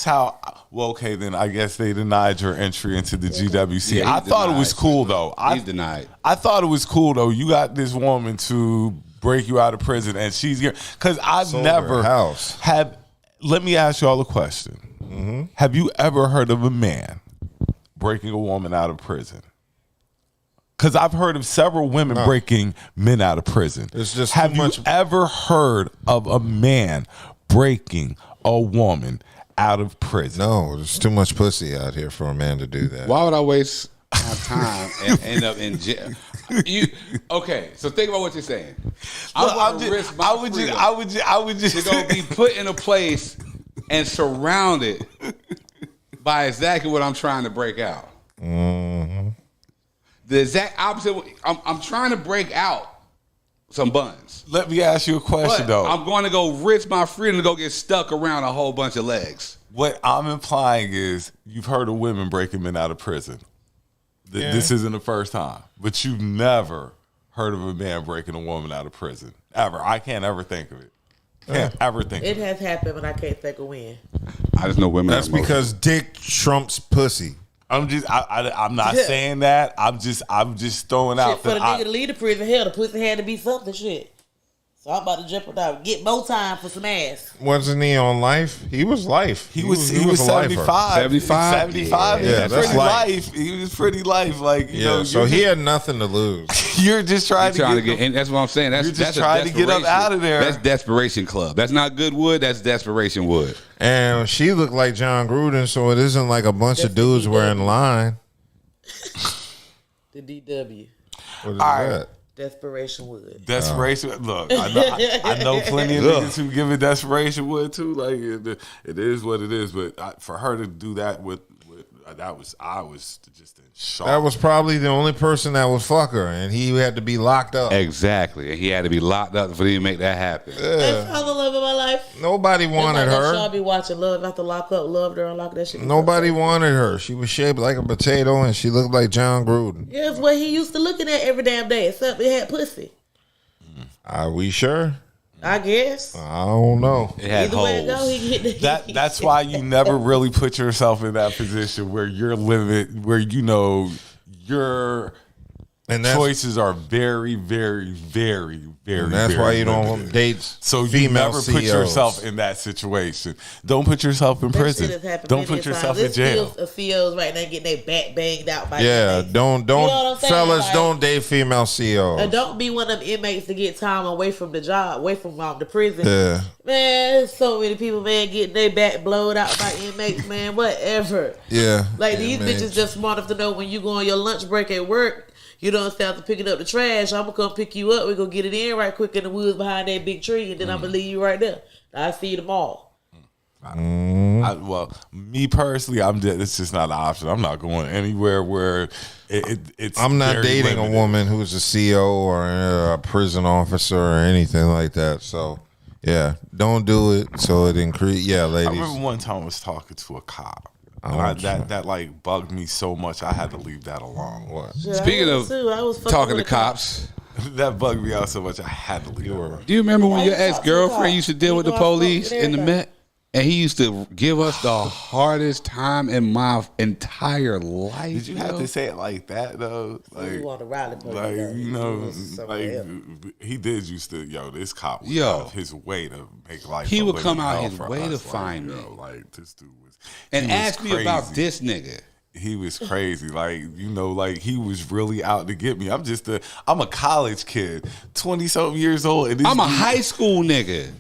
how. Well, okay, then I guess they denied your entry into the GWC. Yeah, I thought it was cool though. He's denied. I thought it was cool though. You got this woman to break you out of prison, and she's here because I've never had. Let me ask you all a question. Mm-hmm. Have you ever heard of a man breaking a woman out of prison? Because I've heard of several women breaking men out of prison. It's just have you ever heard of a man breaking a woman out of prison? No, there's too much pussy out here for a man to do that. Why would I waste my time and end up in jail? Okay, so think about what you're saying. I would just to go be put in a place and surrounded by exactly what I'm trying to break out. Mm-hmm. The exact opposite. I'm trying to break out some buns. Let me ask you a question, though. I'm going to go risk my freedom to go get stuck around a whole bunch of legs. What I'm implying is you've heard of women breaking men out of prison. This isn't the first time. But you've never heard of a man breaking a woman out of prison. Ever. I can't ever think of it. Can't ever think of it. It has happened, but I can't think of when. I just know women. That's because dick trumps pussy. I'm not saying that. I'm just throwing out for the nigga to leave the prison, hell, the pussy had to be something shit. So I'm about to jeopardize, get more time for some ass. Wasn't he on life? He was life. He was 75. 75? Yeah, that's life. He was pretty life. Like, you know. So he had nothing to lose. You're just trying to get and that's what I'm saying. That's trying to get up out of there. That's desperation club. That's not good wood. That's desperation wood. And she looked like John Gruden, so it isn't like a bunch of dudes were in line. The DW. What is that? Desperation wood. Desperation. Look, I know plenty of niggas who give it desperation wood too. Like it is what it is. But for her to do that with I was just in shock. That was probably the only person that would fuck her, and he had to be locked up. Exactly. And he had to be locked up for him to make that happen. That's all the love of my life. Nobody wanted her. Y'all be watching Love After Lock Up, Love to Unlock that shit. Nobody wanted her. She was shaped like a potato, and she looked like John Gruden. Yeah, it's what he used to looking at every damn day, except it had pussy. Are we sure? I guess. I don't know. It had Either way it go, holes. he can hit the That's why you never really put yourself in that position where you're living, where you know your choices are very, very, very, very. And that's very why you limited. don't date So you female never CEOs. put yourself in that situation. Don't put yourself in prison. Don't put yourself in jail. There's CEOs right now getting their back banged out by inmates. don't You know what I'm saying? fellas, Like, don't date female CEOs. and don't be one of them inmates to get time away from the job, away from the prison. Yeah. Man, there's so many people, man, getting their back blowed out by inmates, man, whatever. Yeah. Like, these Inmates. bitches just smart enough to know when you go on your lunch break at work, you don't start to picking up the trash. I'm going to come pick you up. We're going to get it in right quick in the woods behind that big tree, and then I'm going to leave you right there. I see you tomorrow. Well, me personally, it's just not an option. I'm not going anywhere where it's. I'm not very dating limited. a woman who's a CEO or a prison officer or anything like that. So, yeah, don't do it. So it increase. Yeah, I ladies. remember one time I was talking to a cop. And that like bugged me so much I had to leave that alone. What? Yeah, Speaking I of was too. I was fucking talking with to a cop. cops, That bugged me out so much I had to leave it. do you remember when your I ex talked to the girlfriend cops. used to deal You with the know I spoke police to in the everybody. Met? And he used to give us the hardest time in my entire life. Did you have to say it like that though? You Like, want to rally police, like though. you know, was somewhere else. like he did used to. This cop was Yo. out of his way to make life. He a would living come out hell his for way us. to Like, find me. Like this dude was and he was ask me about crazy. this nigga. He was crazy. Like, like he was really out to get me. I'm a college kid, 20-something years old. And this I'm a dude- high school nigga.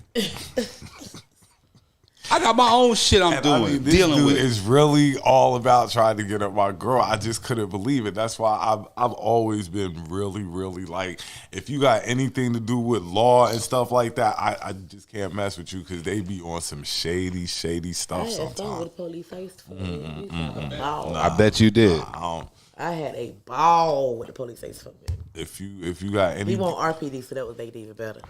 I got my own shit I'm And I doing, mean, this dealing dude with. is really all about trying to get at my girl. I just couldn't believe it. That's why I've always been really, really like, if you got anything to do with law and stuff like that, I just can't mess with you because they be on some shady I stuff had fun sometimes. with the police face for me. Ball. I bet you did. I had a ball with the police face for me. If you got any We want RPD, so that would make it even better.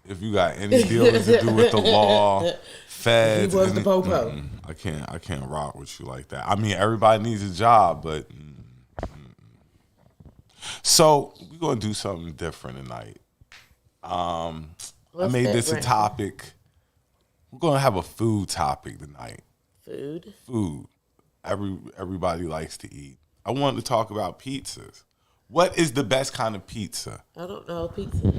if you got any dealings to do with the law, feds, He was the and- popo. I can't rock with you like that. I mean, everybody needs a job, but so we're gonna do something different tonight. I What's made that, this a Branson? topic. We're gonna have a food topic tonight. Food. Food. Everybody likes to eat. I wanted to talk about pizzas. What is the best kind of pizza? I don't know. Pizza.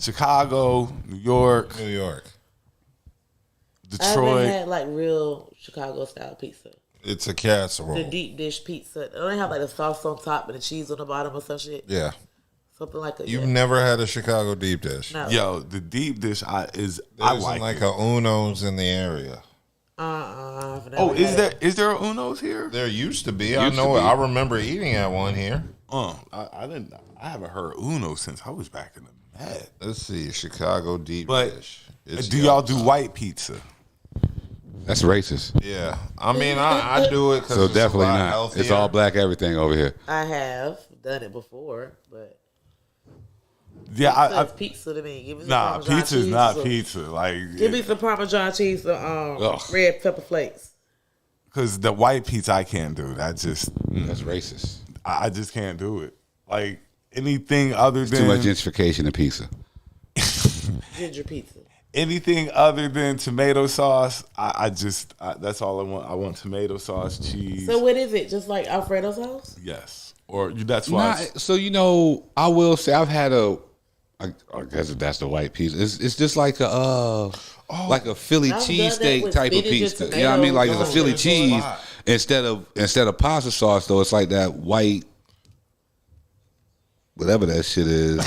Chicago, New York, New York. I haven't Detroit. had like real Chicago style pizza. It's a casserole. The deep dish pizza. They don't have like the sauce on top and the cheese on the bottom or some shit. Yeah. Something like that. You've never had a Chicago deep dish. No. Yo, the deep dish I There's like it. a Uno's in the area. I've never Oh, had is there a Uno's here? There used to be. Used I to know. be. I remember eating at one here. I haven't heard Uno since I was back in the Med. Let's see, Chicago deep But dish. It's do y'all do white pizza? That's racist. Yeah, I mean, I do it because So it's definitely a lot not. healthier. It's all black everything over here. I have done it before, but Yeah, it's pizza to me. Give me some nah, Parmesan pizza is cheese not or- pizza. Like, Give me some Parmesan cheese or red pepper flakes. because the white pizza I can't do. That just That's racist. I just can't do it. Like anything other than Too much gentrification in pizza. Ginger pizza. anything other than tomato sauce, that's all I want. I want tomato sauce, cheese. So what is it? Just like Alfredo sauce? Yes, or that's why. So I will say I've had I guess that's the white pizza. It's just like a Philly I've done that cheesesteak with type of spinach and pizza. You know what I mean? Like it's a tomatoes. Philly It's a cheese lot. instead of pasta sauce though. It's like that white. Whatever that shit is.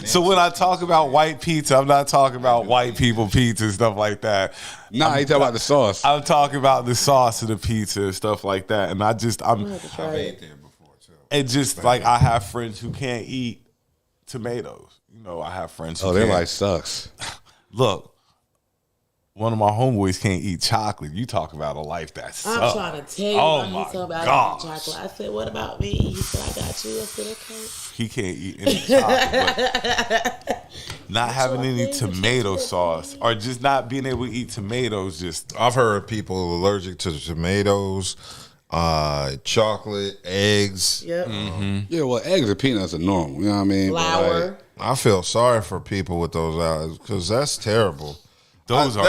So when I talk about white pizza, I'm not talking about white people pizza and stuff like that. Nah, you talking about the sauce. I'm talking about the sauce of the pizza and stuff like that. And I've ate there before too. it just like I have friends who can't eat tomatoes. I have friends who Their can't. life sucks. Look, one of my homeboys can't eat chocolate. You talk about a life that sucks. I'm trying to tell you. Oh He's my talking about gosh. chocolate. I said, what about me? He said, I got you. I said, okay. He can't eat any chocolate. But not having any tomato sauce or just not being able to eat tomatoes. I've heard people allergic to tomatoes, chocolate, eggs. Yep. Yeah, well, eggs and peanuts are normal. You know what I mean? Flour. Like, I feel sorry for people with those allergies because that's terrible. That's a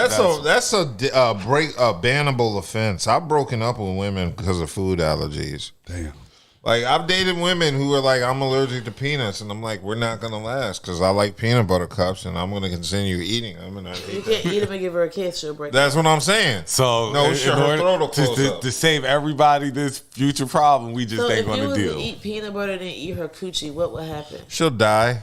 bannable offense. I've broken up with women because of food allergies. damn. Like, I've dated women who are like, I'm allergic to peanuts, and I'm like, we're not gonna last because I like peanut butter cups, and I'm gonna continue eating them. And You can't eat them and give her a kiss. She'll break. that's what I'm saying. So no, sure, her throat will close up. to save everybody this future problem, we just So ain't if you gonna was deal. to eat peanut butter and then eat her coochie, what would happen? She'll die.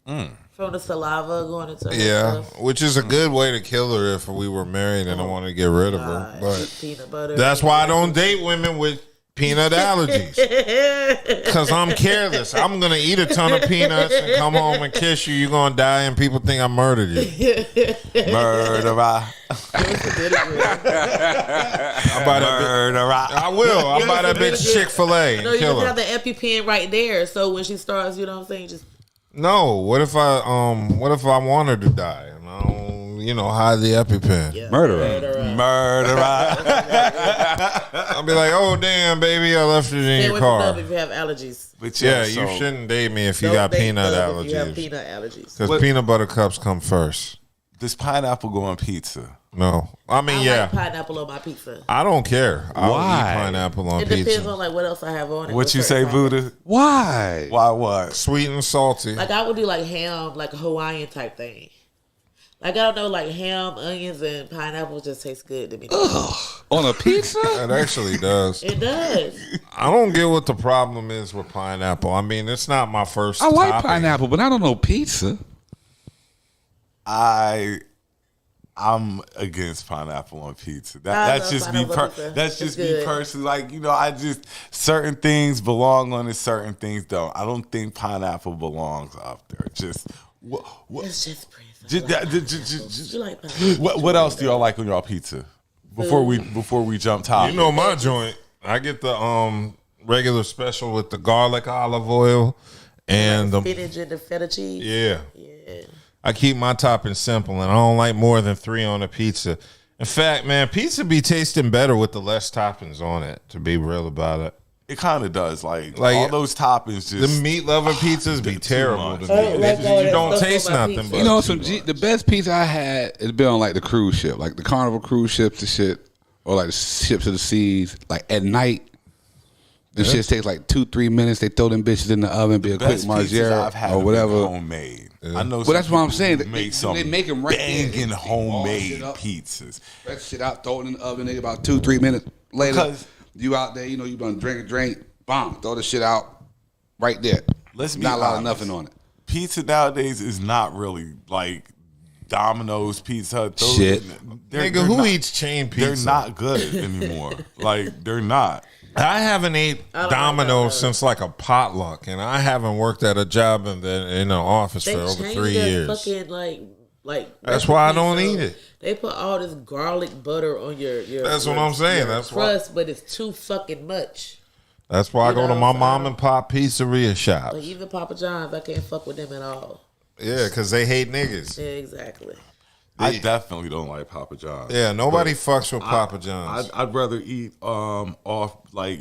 From the saliva going into her Yeah, stuff? which is a good way to kill her if we were married and I wanted to get rid of her. God, But eat peanut butter. that's why I don't date women with peanut allergies. Because I'm careless. I'm going to eat a ton of peanuts and come home and kiss you. You're going to die and people think I murdered you. Murderer. I will. I'll buy that bitch Chick-fil-A and No, you kill just her. have the EpiPen right there. So when she starts, you know what I'm saying, just No, what if I want her to die and I don't, hide the EpiPen? Murderer. I'll be like, oh damn, baby, I left it in stay your away from car. love if you have allergies. But Yeah, so you shouldn't date me if you Don't got date peanut love if you have allergies. peanut allergies. Because peanut butter cups come first. Does pineapple go on pizza? No, I mean, I like pineapple on my pizza. I don't care. I'll Why? eat pineapple on It depends pizza. on like what else I have on it. What you say, Buddha? Why? Why what? Sweet and salty. Like I would do like ham, like a Hawaiian type thing. Like I don't know, like ham, onions, and pineapple just tastes good to me. On a pizza? It actually does. It does. I don't get what the problem is with pineapple. I mean, it's not my first. I like topping. pineapple, but I don't know pizza. I'm against pineapple on pizza. That's just me. That's just me personally. Like I just certain things belong on it, certain things don't. I don't think pineapple belongs up there. Just what? It's just pretty. You like pineapple? What else do y'all like on y'all pizza? Before we jump top, You know my joint. I get the regular special with the garlic olive oil and the spinach and the feta cheese. yeah. Yeah. I keep my toppings simple, and I don't like more than 3 on a pizza. In fact, man, pizza be tasting better with the less toppings on it, to be real about it. it kind of does. Like all those toppings, just The meat lover pizzas be terrible to me. let go of You that don't stuff taste on my nothing. pizza. But You know, the best pizza I had has been on like the cruise ship, like the Carnival cruise ships and shit, or like the ships of the seas. Like at night, the shit takes like 2-3 minutes. They throw them bitches in the oven, be a quick best pizzas Oh, I've had margera or whatever. homemade. I know. Well, that's what I'm saying. Make some They make them right there. banging They homemade all shit up. pizzas. That shit out, throw it in the oven. They about 2-3 minutes later, Because- you out there, you done drink a drink, bomb, throw the shit out right there. Let's be not a lot of honest. nothing on it. Pizza nowadays is not really like Domino's, Pizza Hut. Those- Shit. nigga, who eats chain pizza? They're not good anymore. Like they're not. I haven't ate don't Domino's like since like a potluck, and I haven't worked at a job in an office They for over changed 3 that years. fucking like. That's why I recipe, don't so eat it. They put all this garlic butter on your. That's what I'm saying. your That's why. crust, but it's too fucking much. That's why I go to know, my so- mom and pop pizzeria shop. Like even Papa John's, I can't fuck with them at all. Yeah, because they hate niggas. Yeah, exactly. I definitely don't like Papa John's. Yeah, nobody fucks with Papa John's. I'd rather eat off like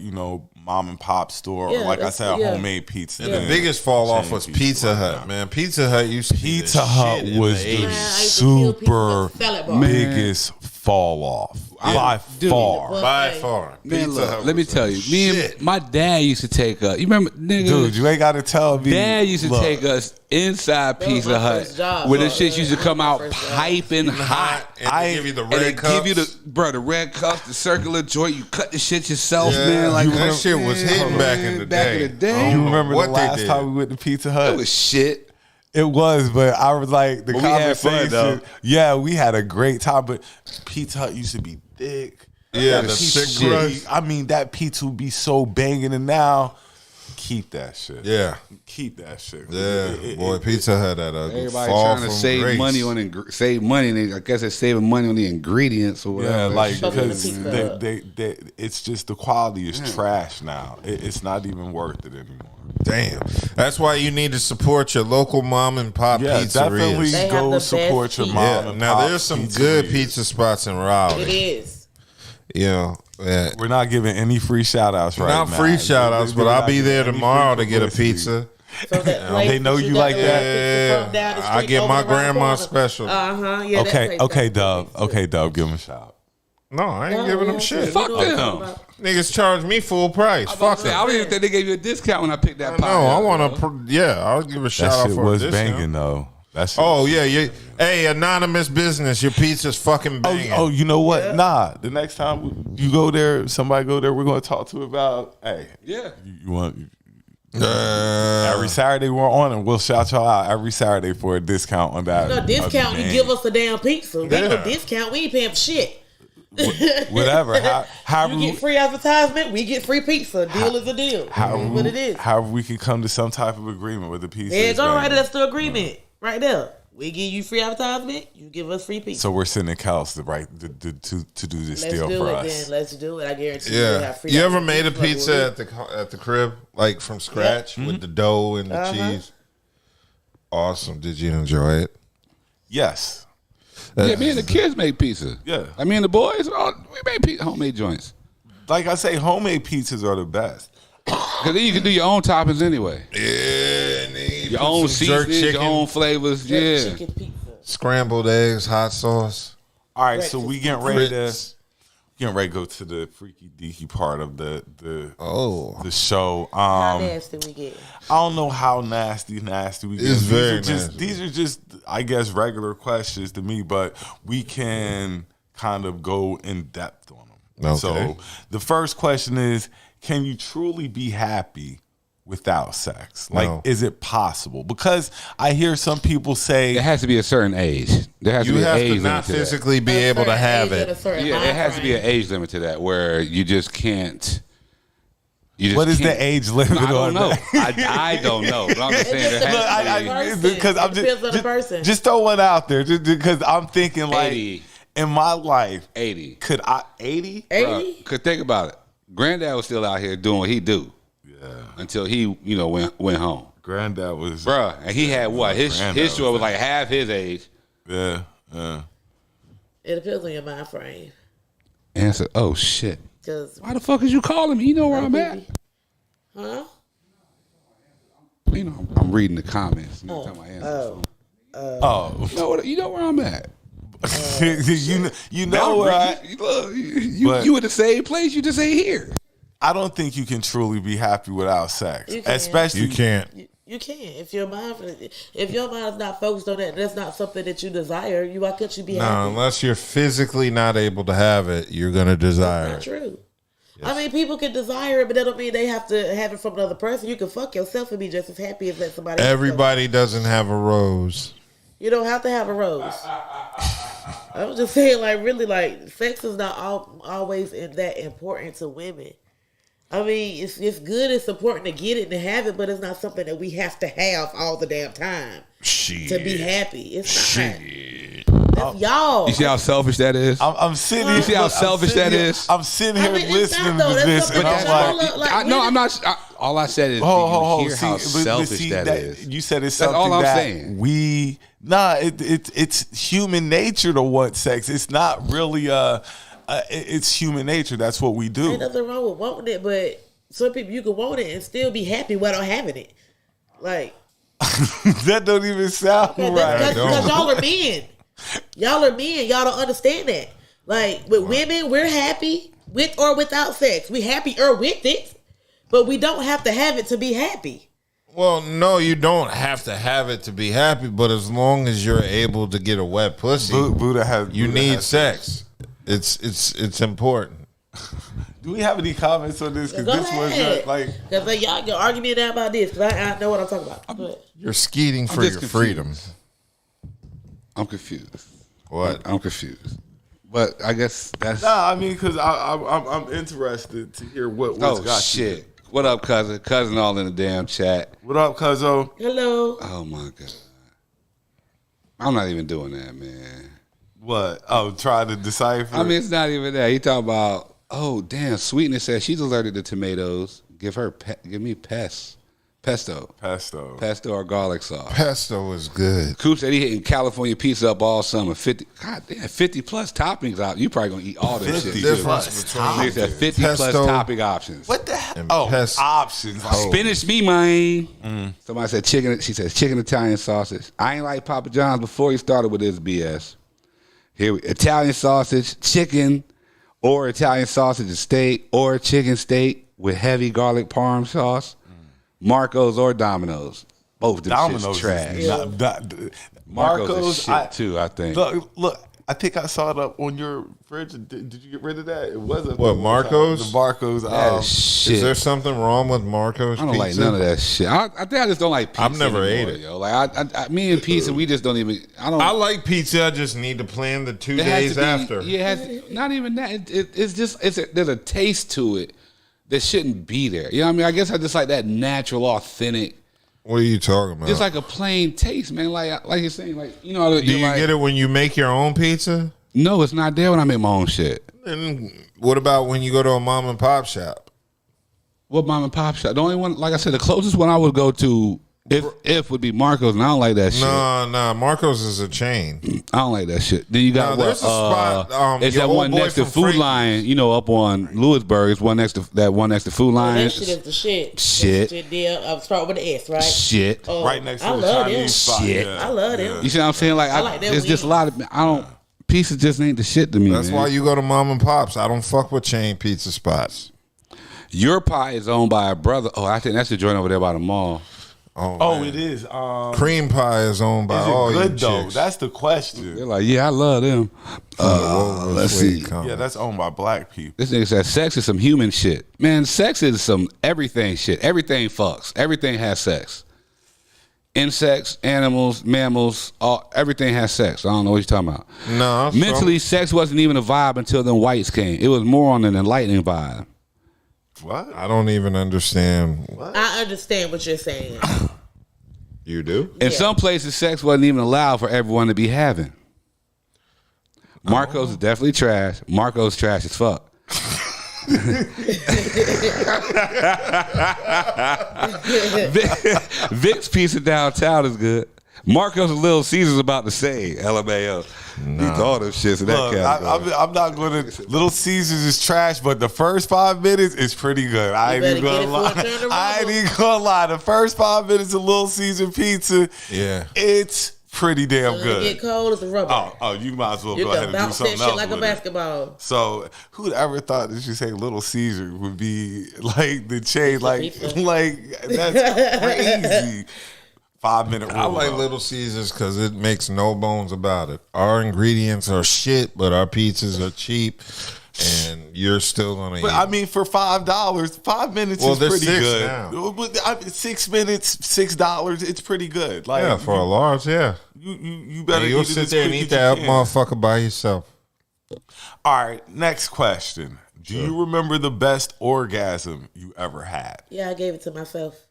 mom and pop store or Yeah, like I that's- said yeah. homemade pizza. The than biggest fall off chain was pizza Pizza right Hut, now. man. Pizza Hut used to be Pizza the Hut shit in was the the 80s. Man, I used to kill people super with salad bar. biggest fall off by dude. far. By Okay. far. Man, Pizza look, Hut let me was tell the you, me shit. and my dad used to take us. You remember, nigga? Dude, you ain't got to tell me. Dad used to Look, take us inside That was Pizza my Hut, first job, where the bro. shit used to That come was my out first job. piping hot. And they give you the And they red cups. give you the red cups, the circular joint. You cut the shit yourself, Yeah, man. Like that shit was hitting back in the Back day. in the day, I don't You know remember what the they last did. time we went to Pizza Hut? it was shit. It was, but I was like the But we had fun, conversation. though. Yeah, we had a great time. But Pizza Hut used to be thick. Yeah, That the pizza thick would crust. be- I mean, that pizza would be so banging, and now keep that shit. Yeah. Keep that shit. Yeah, boy, Pizza Hut had a everybody fall trying to from save grace. money on save money, and I guess they're saving money on the ingredients or whatever. Yeah, like Fucking because pizza. they it's just the quality is trash now. It's not even worth it anymore. Damn. That's why you need to support your local mom and pop Yeah, pizzerias. definitely They have go the support best your pizza. mom Yeah, and now pop there's some good pizzerias. pizza spots in Raleigh. It is. You know, yeah. We're not giving any free shout outs right now. Not free shout outs, but I'll be there tomorrow to get a pizza. So that place They know that you got like the that? pizza from down the I street get over my the right grandma's corner. special. Yeah, that Okay, place okay, got Dub. pizza. Okay, Dub, give him a shout. No, I ain't Oh, giving them yeah, shit. Fuck you know what I'm them. talking about. Niggas charge me full price. Fuck I them. don't even think they gave you a discount when I picked that pie. No, I up, want bro. to. Yeah, I'll give a shout That out shit for was this. banging though. That shit. Oh yeah. Hey, anonymous business. Your pizza's fucking banging. Oh, you know what? Nah, the next time you go there, somebody go there, we're going to talk to about, hey, Yeah. you want, every Saturday we're on and we'll shout y'all out every Saturday for a discount on that. No discount, you name. give us a damn pizza. They Yeah. no discount, we ain't paying for shit. Whatever. However, You get free advertisement, we get free pizza. Deal is a deal. It is what it is. however we can come to some type of agreement with the pizza. There you is go, right banging. there. That's the agreement. Right there. We give you free advertisement, you give us free pizza. So we're sending Kels to do this Let's deal do for it us. then. Let's do it. I guarantee you we'll Yeah. have free You ever made a advertisement. pizza at the crib, like from scratch with the dough and the cheese? Awesome. Did you enjoy it? Yes. Yeah, me and the kids make pizza. Yeah. I mean, the boys, we make homemade joints. Like I say, homemade pizzas are the best. Because then you can do your own toppings anyway. Yeah. nigga, Your put own some jerk seasonings, your chicken, own flavors. Jerk Yeah. chicken pizza. scrambled eggs, hot sauce. All right, so we getting ready to Grits. go to the freaky deaky part of the Oh. the show. How nasty we get. I don't know how nasty we get. It's very These are just, I guess, regular questions to me, but we can kind of go in depth on them. Okay. So the first question is, can you truly be happy without sex? Like, No. is it possible? Because I hear some people say, There has to be a certain age. There has to You be an have age to limit not to that. physically be A able to certain have age and a it. certain Yeah, there mind has to be an frame. age limit to that where you just can't. You just what is can't. the age limit I don't on know. that? I don't know. But I'm just saying just there depends has on to be. the person. because I'm It depends on the just, person. just throw one out there, because I'm thinking like 80. in my life, 80. could I 80? 80? Cause think about it. Granddad was still out here doing what he do Yeah, until he, went home. granddad was. Bruh, and he had what? His Granddad story was like half his age. Yeah. It depends on your mind frame. And I said, oh shit. Because, Why the fuck is you calling me? You know where I'm at. huh? I'm reading the comments. You know what I'm talking about? Oh, You know where I'm at. you know where You in the same place. You just ain't here. I don't think you can truly be happy without sex, You can. especially You can't. You can. If your mind is not focused on that, that's not something that you desire. Why couldn't you be No, happy? unless you're physically not able to have it, you're gonna desire Not it. true. I mean, people can desire it, but that don't mean they have to have it from another person. You can fuck yourself and be just as happy as that somebody else. Everybody doesn't have a rose. You don't have to have a rose. I'm just saying, like, really, like, sex is not always that important to women. I mean, it's good, it's important to get it and have it, but it's not something that we have to have all the damn time to be happy. It's not. That's y'all. You see how selfish that is? I'm sitting here. You see how selfish that is? I'm sitting here I mean, it's listening not, though. to That's this, and something I'm that like, y'all No, I'm not. All I said is, do you hear how selfish that is? You said it's That's something all I'm that saying. it's human nature to want sex. It's not really it's human nature. That's what we do. Ain't nothing wrong with wanting it, but some people, you can want it and still be happy without having it. Like, That don't even sound right. because y'all are men. Y'all are men. Y'all don't understand that. Like, with women, we're happy with or without sex. We happier with it, but we don't have to have it to be happy. Well, no, you don't have to have it to be happy, but as long as you're able to get a wet pussy, Buddha has. you Buddha need has- sex. It's important. Do we have any comments on this? Because Go this was ahead. not, like. Because like, y'all can argue me down about this, because I know what I'm talking about. Go ahead. You're skeeting for just your confused. freedom. I'm confused. What? I'm confused. But I guess that's. Nah, I mean, because I'm interested to hear what's Oh got shit! you. What up, cousin? Cousin all in the damn chat. What up, cuzzo? Hello. Oh my god. I'm not even doing that, man. What? Oh, try to decipher. I mean, it's not even that. He talking about, oh damn, Sweetness says she's allergic to tomatoes. Give me pesto or garlic sauce. Pesto is good. Coop said he hitting California pizza up all summer. 50 plus toppings out. You probably gonna eat all this shit. Difference between 50 plus topping options. What the hell? Options. Spinach me, man. Somebody said chicken. She says chicken Italian sausage. I ain't like Papa John's before he started with his BS. Italian sausage, chicken, or Italian sausage and steak, or chicken steak with heavy garlic parm sauce. Marco's or Domino's. Both of them shit's trash. Marco's shit too, I think. Look, I think I saw it up on your fridge. Did you get rid of that? It wasn't. What, Marco's? The Marco's. Shit. Is there something wrong with Marco's I don't pizza? like none of that shit. I think I just don't like pizza. I've never anymore, ate it. Yo. Like me and pizza, we just don't even. I like pizza. I just need to plan the 2 days after. Yeah, not even that. It's just there's a taste to it that shouldn't be there. You know what I mean? I guess I just like that natural, authentic. What are you talking about? Just like a plain taste, man. Like you're saying, like you know. Do you get it when you make your own pizza? No, it's not there when I make my own shit. And what about when you go to a mom and pop shop? What mom and pop shop? The only one, like I said, the closest one I would go to if would be Marco's, and I don't like that shit. No, Marco's is a chain. I don't like that shit. Then you got there's a spot. It's that one next to Food Lion, up on Lewisburg. It's one next to Food Lion. That shit is the shit. Shit. I'll start with the S, right? Shit. Right next to I the love Chinese spot. Shit. I love them. You see what I'm saying? Like, I like that it's just a lot of. I don't. Pizza just ain't the shit to me. That's why you go to mom and pops. I don't fuck with chain pizza spots. Your Pie is owned by a brother. Oh, I think that's the joint over there by the mall. Oh, it is. Cream pie is owned by all you good though? chicks. That's the question. They're like, yeah, I love them. Let's see. Yeah, that's owned by black people. This nigga said sex is some human shit. Man, sex is some everything shit. Everything fucks. Everything has sex. Insects, animals, mammals, everything has sex. I don't know what you're talking about. No. Mentally, sex wasn't even a vibe until them whites came. It was more on an enlightening vibe. What? I don't even understand. I understand what you're saying. You do? In some places, sex wasn't even allowed for everyone to be having. Marco's is definitely trash. Marco's trash as fuck. Vic's pizza downtown is good. Marco's and Little Caesar's about to say LMAO. He thought of shit in that category. I'm not going to. Little Caesars is trash, but the first 5 minutes is pretty good. I ain't even going to lie. The first 5 minutes of Little Caesar pizza, it's pretty damn good. It get cold, it's a rubber. Oh, you might as well go ahead and do something else like a basketball. So, who'd ever thought that you say Little Caesar would be like the chain? Like that's crazy. 5 minute rule. I like Little Caesars because it makes no bones about it. Our ingredients are shit, but our pizzas are cheap, and you're still gonna eat. I mean, for $5, 5 minutes is pretty good. Now. 6 minutes, $6. It's pretty good. Like for a large, you better. You'll sit there and eat that motherfucker by yourself. All right, next question. Do you remember the best orgasm you ever had? Yeah, I gave it to myself.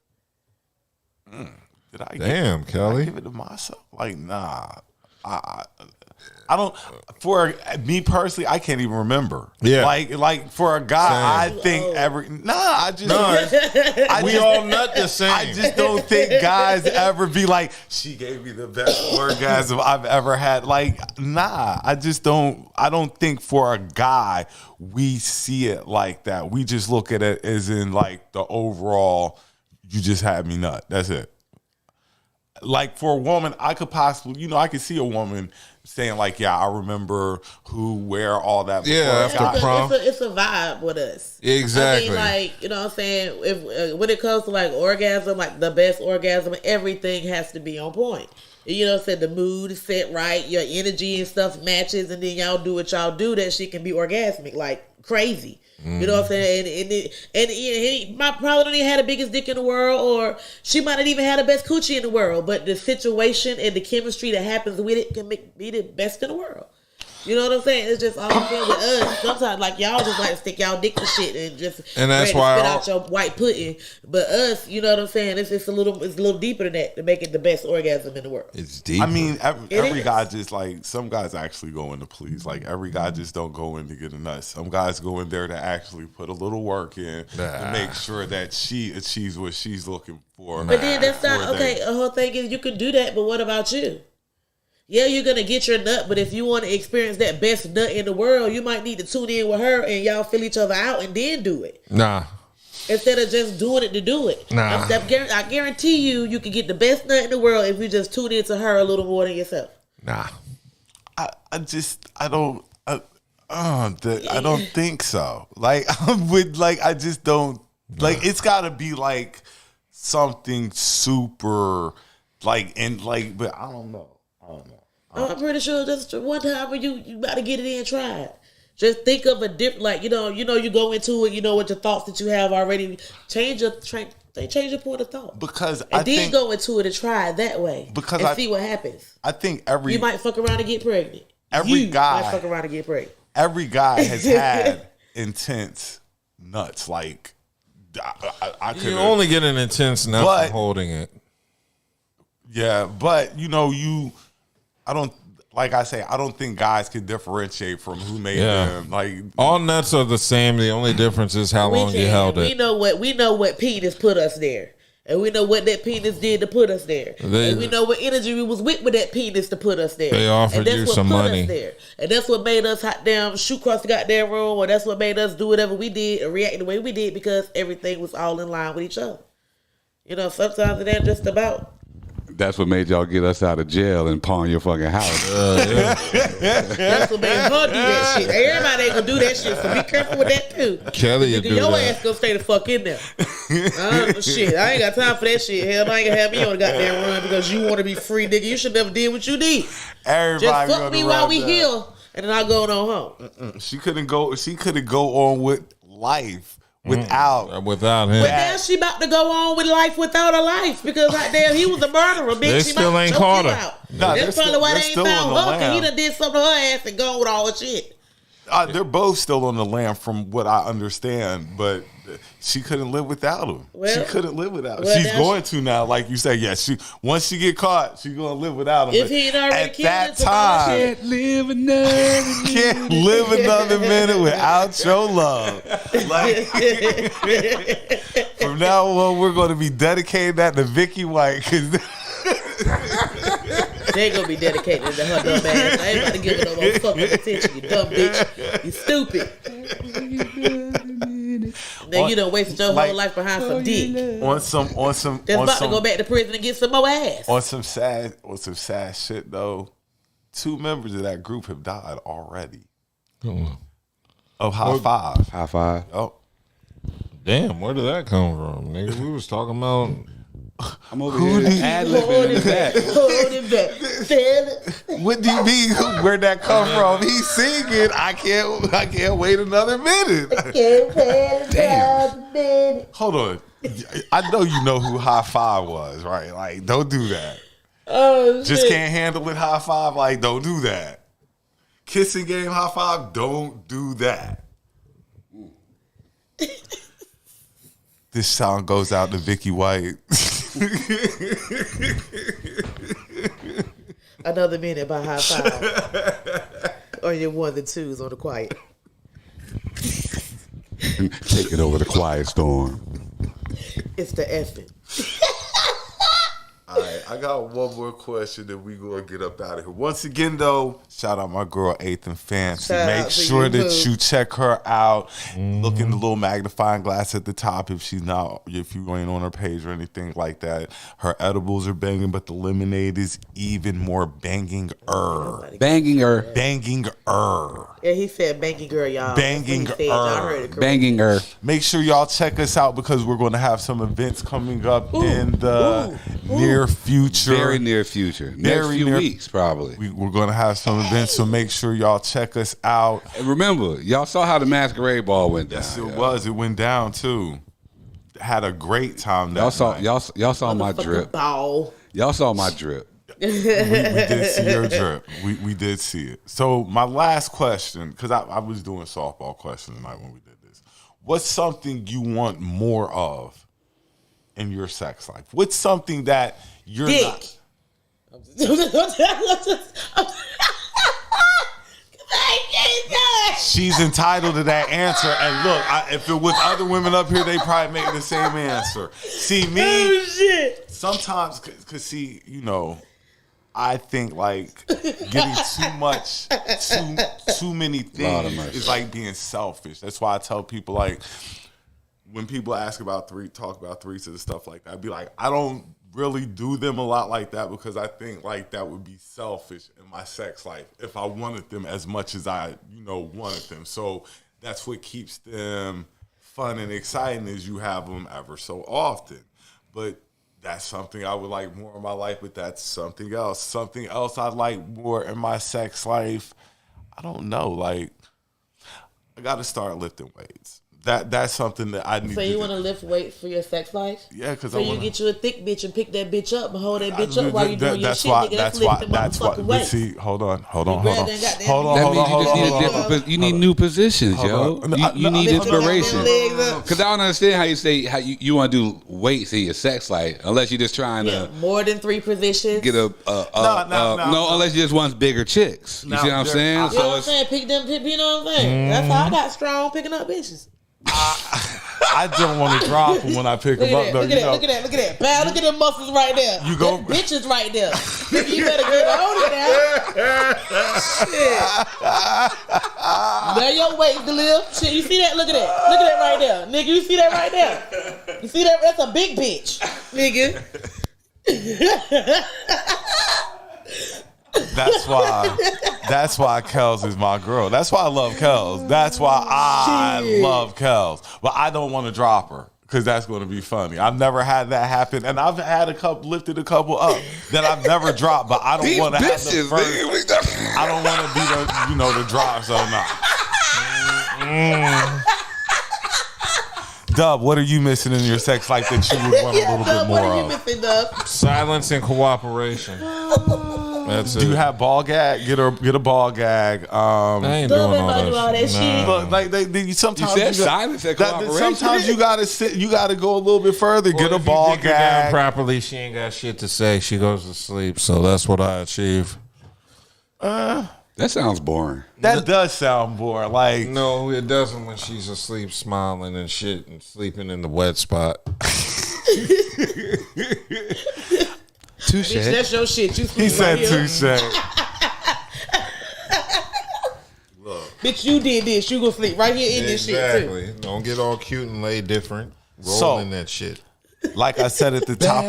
Damn, Kelly. I give it to myself? Like, nah. I don't. For me personally, I can't even remember. Yeah. Like for a guy, same. I think I just. We all nut the same. I just don't think guys ever be like, she gave me the best orgasm I've ever had. Like, nah. I just don't. I don't think for a guy we see it like that. We just look at it as in like the overall. You just had me nut. That's it. Like for a woman, I could possibly, I could see a woman saying like, yeah, I remember who, where, all that. Yeah, after prom. It's a vibe with us. Exactly. I mean, like, you know what I'm saying? If when it comes to like orgasm, like the best orgasm, everything has to be on point. You know what I'm saying? The mood is set right, your energy and stuff matches, and then y'all do what y'all do. That shit can be orgasmic, like crazy. You know what I'm saying? And he might probably don't even have the biggest dick in the world, or she might not even have the best coochie in the world. But the situation and the chemistry that happens with it can be the best in the world. You know what I'm saying? It's just all I'm saying with us. Sometimes, like, y'all just like to stick y'all dick to shit and that's why spit out your white pudding. But us, you know what I'm saying? It's a little deeper than that to make it the best orgasm in the world. It's deep. I mean, every guy just like, some guys actually go in to please. Like, every guy just don't go in to get a nut. Some guys go in there to actually put a little work in to make sure that she achieves what she's looking for. But then that's not okay. The whole thing is you can do that, but what about you? Yeah, you're gonna get your nut, but if you want to experience that best nut in the world, you might need to tune in with her and y'all fill each other out and then do it. Nah. Instead of just doing it to do it. Nah. I guarantee you can get the best nut in the world if you just tune into her a little more than yourself. Nah. I don't think so. Like, I just don't, like, it's gotta be like something super, like, and like, but I don't know. I'm pretty sure just one time when you got to get it in and try it. Just think of a different, like, you go into it, what your thoughts that you have already, change your point of thought. Because then go into it and try it that way. See what happens. I think you might fuck around and get pregnant. Every guy might fuck around and get pregnant. Every guy has had intense nuts. Like, I could. You only get an intense nut from holding it. Yeah, but I don't think guys can differentiate from who made them. Like, all nuts are the same. The only difference is how long you held it. We know what penis put us there. And we know what that penis did to put us there. And we know what energy we was with that penis to put us there. They offered you some money. There. And that's what made us hot damn shoot across the goddamn room, or that's what made us do whatever we did and react the way we did, because everything was all in line with each other. Sometimes it ain't just about. That's what made y'all get us out of jail and pawn your fucking house. That's what made her do that shit. Everybody ain't gonna do that shit, so be careful with that too. Kelly, your ass gonna stay the fuck in there. Shit, I ain't got time for that shit. Hell, I ain't gonna have me on the goddamn run because you want to be free, nigga. You should never did what you did. Everybody just fuck me while we here, and then I'll go on home. She couldn't go on with life. Without him. But now she about to go on with life without a life, because goddamn, he was a murderer, bitch. They still ain't caught her. That's probably why they ain't found her, because he done did something to her ass and gone with all her shit. They're both still on the lam from what I understand, but she couldn't live without him. She couldn't live without him. She's going to now, like you say. Yeah, once she get caught, she's gonna live without him. If he ain't already at that time, can't live another minute without your love. Like, from now on, we're going to be dedicating that to Vicky White, because they ain't gonna be dedicated to her dumb ass. I ain't about to give her no more fucking attention, you dumb bitch. You stupid. Then you done wasted your whole life behind some dick. On some. Just about to go back to prison and get some more ass. On some sad shit though. 2 members of that group have died already. Of High Five. High Five. Oh. Damn, where did that come from, nigga? We was talking about. I'm over here ad-libbing in the back. Hold it back. What do you mean? Where'd that come from? He's singing. I can't wait another minute. Damn. Hold on. I know you know who High Five was, right? Like, don't do that. Oh, just shit. Can't handle it. High Five. Like, don't do that. Kissing game. High Five. Don't do that. This song goes out to Vicky White. Another minute by High Five. Or your 1s and 2s on the quiet. Take it over the quiet storm. It's the effing. All right, I got one more question that we gonna get up out of here. Once again, though, shout out my girl Eighth and Fancy. Make sure that you check her out. Look in the little magnifying glass at the top if you ain't on her page or anything like that. Her edibles are banging, but the lemonade is even more banging. Banging her. Banging. Yeah, he said banging girl, y'all. Banging. I heard it. Banging her. Make sure y'all check us out, because we're going to have some events coming up in the near future. Very near future. Next few weeks, probably. We're going to have some events, so make sure y'all check us out. And remember, y'all saw how the masquerade ball went down. Yes, it was. It went down, too. Had a great time. Y'all saw my drip. Ball. Y'all saw my drip. did see your drip. We did see it. So my last question, because I was doing softball question tonight when we did this. What's something you want more of in your sex life? What's something that you're not? She's entitled to that answer. And look, if it was other women up here, they probably make the same answer. See, me, sometimes, because see, you know, I think like getting too many things is like being selfish. That's why I tell people, like, when people ask about talk about threesomes and stuff like that, I'd be like, I don't really do them a lot like that because I think like that would be selfish in my sex life if I wanted them as much as I, wanted them. So that's what keeps them fun and exciting is you have them ever so often. But that's something I would like more in my life, but that's something else. Something else I'd like more in my sex life, I don't know. Like, I got to start lifting weights. That's something that I need. So you want to lift weights for your sex life? Yeah, because you get you a thick bitch and pick that bitch up and hold that bitch up while you doing your shit. Nigga, that's why. But see, hold on. You need new positions, yo. You need inspiration. Because I don't understand how you say how you want to do weights in your sex life unless you're just trying to more than 3 positions. Get no, unless you just want bigger chicks. You see what I'm saying? You know what I'm saying? Pick them. You know what I'm saying? That's how I got strong picking up bitches. I don't want to drop them when I pick them up. Look at that. Pal, look at them muscles right there. You go. That bitches right there. Nigga, you better get on it now. Shit. There your waist to live. Shit, you see that? Look at that. Look at that right there. Nigga, you see that right there? You see that? That's a big bitch. Nigga. That's why Kels is my girl. That's why I love Kels. That's why I love Kels. But I don't want to drop her because that's going to be funny. I've never had that happen, and I've had lifted a couple up that I've never dropped. But I don't want to have the first. I don't want to be the drop. So no. Dub, what are you missing in your sex life that you would want a little bit more of? What are you missing, Dub? Silence and cooperation. That's it. Do you have ball gag? Get a ball gag. I ain't doing all that shit. Look, like sometimes you said silence and cooperation. Sometimes you gotta sit. You gotta go a little bit further. Get a ball gag. Her down properly, she ain't got shit to say. She goes to sleep. So that's what I achieve. That sounds boring. That does sound boring. Like, no, it doesn't when she's asleep, smiling and shit, and sleeping in the wet spot. Touche. Bitch, that's your shit. He said touche. Bitch, you did this. You gonna sleep right here in this shit too. Exactly. Don't get all cute and lay different. Roll in that shit. Like I said at the top.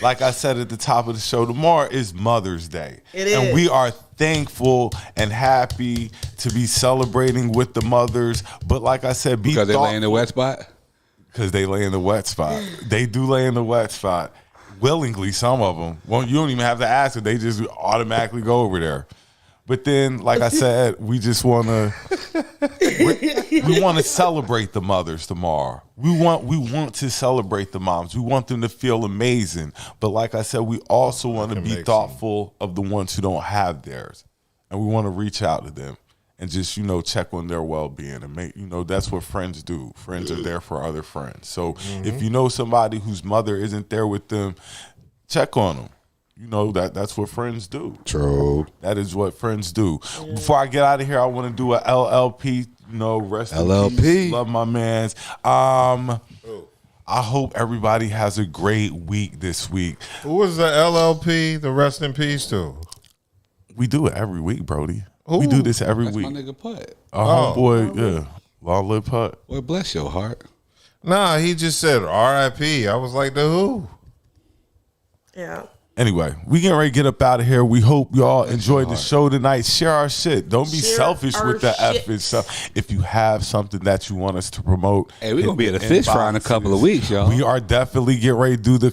Like I said at the top of the show, tomorrow is Mother's Day. It is. And we are thankful and happy to be celebrating with the mothers. But like I said, be because they lay in the wet spot? Because they lay in the wet spot. They do lay in the wet spot. Willingly, some of them. Well, you don't even have to ask it. They just automatically go over there. But then, like I said, we just want to we want to celebrate the mothers tomorrow. We want to celebrate the moms. We want them to feel amazing. But like I said, we also want to be thoughtful of the ones who don't have theirs. And we want to reach out to them and just, check on their well-being and make, that's what friends do. Friends are there for other friends. So if you know somebody whose mother isn't there with them, check on them. That's what friends do. True. That is what friends do. Yeah. Before I get out of here, I want to do a LLP, rest LLP. in peace. Love my mans. I hope everybody has a great week this week. Who was the LLP, the rest in peace to? We do it every week, Brody. Ooh, we do this every week. My nigga Putt. Our homeboy, yeah. Long live Putt. Well, bless your heart. Nah, he just said R.I.P. I was like, the who? Yeah. Anyway, we getting ready to get up out of here. We hope y'all enjoyed the show tonight. Share our shit. Don't be selfish with the effing stuff. If you have something that you want us to promote, hey, we're gonna be at a fish fry in a couple of weeks, y'all. We are definitely getting ready to do the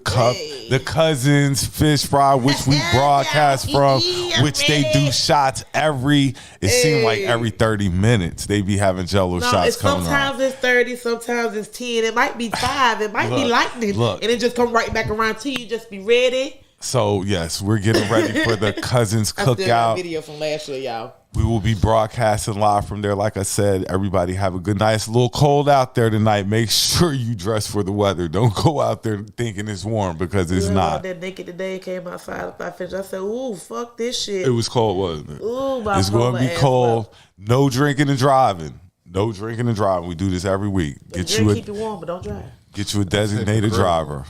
cousins fish fry, which we broadcast from, which they do shots it seems like every 30 minutes they be having Jello shots coming on. Sometimes it's 30, sometimes it's 10. It might be 5. It might be lightning, and it just come right back around to you. Just be ready. So yes, we're getting ready for the cousins cookout. Video from last year, y'all. We will be broadcasting live from there. Like I said, everybody have a good night. It's a little cold out there tonight. Make sure you dress for the weather. Don't go out there thinking it's warm because it's not. That naked today came outside. I said, "Ooh, fuck this shit." It was cold, wasn't it? Ooh, it's going to be cold. No drinking and driving. No drinking and driving. We do this every week. Keep you warm, but don't drive. Get you a designated driver.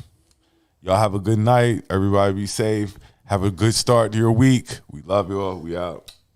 Y'all have a good night. Everybody be safe. Have a good start to your week. We love you all. We out.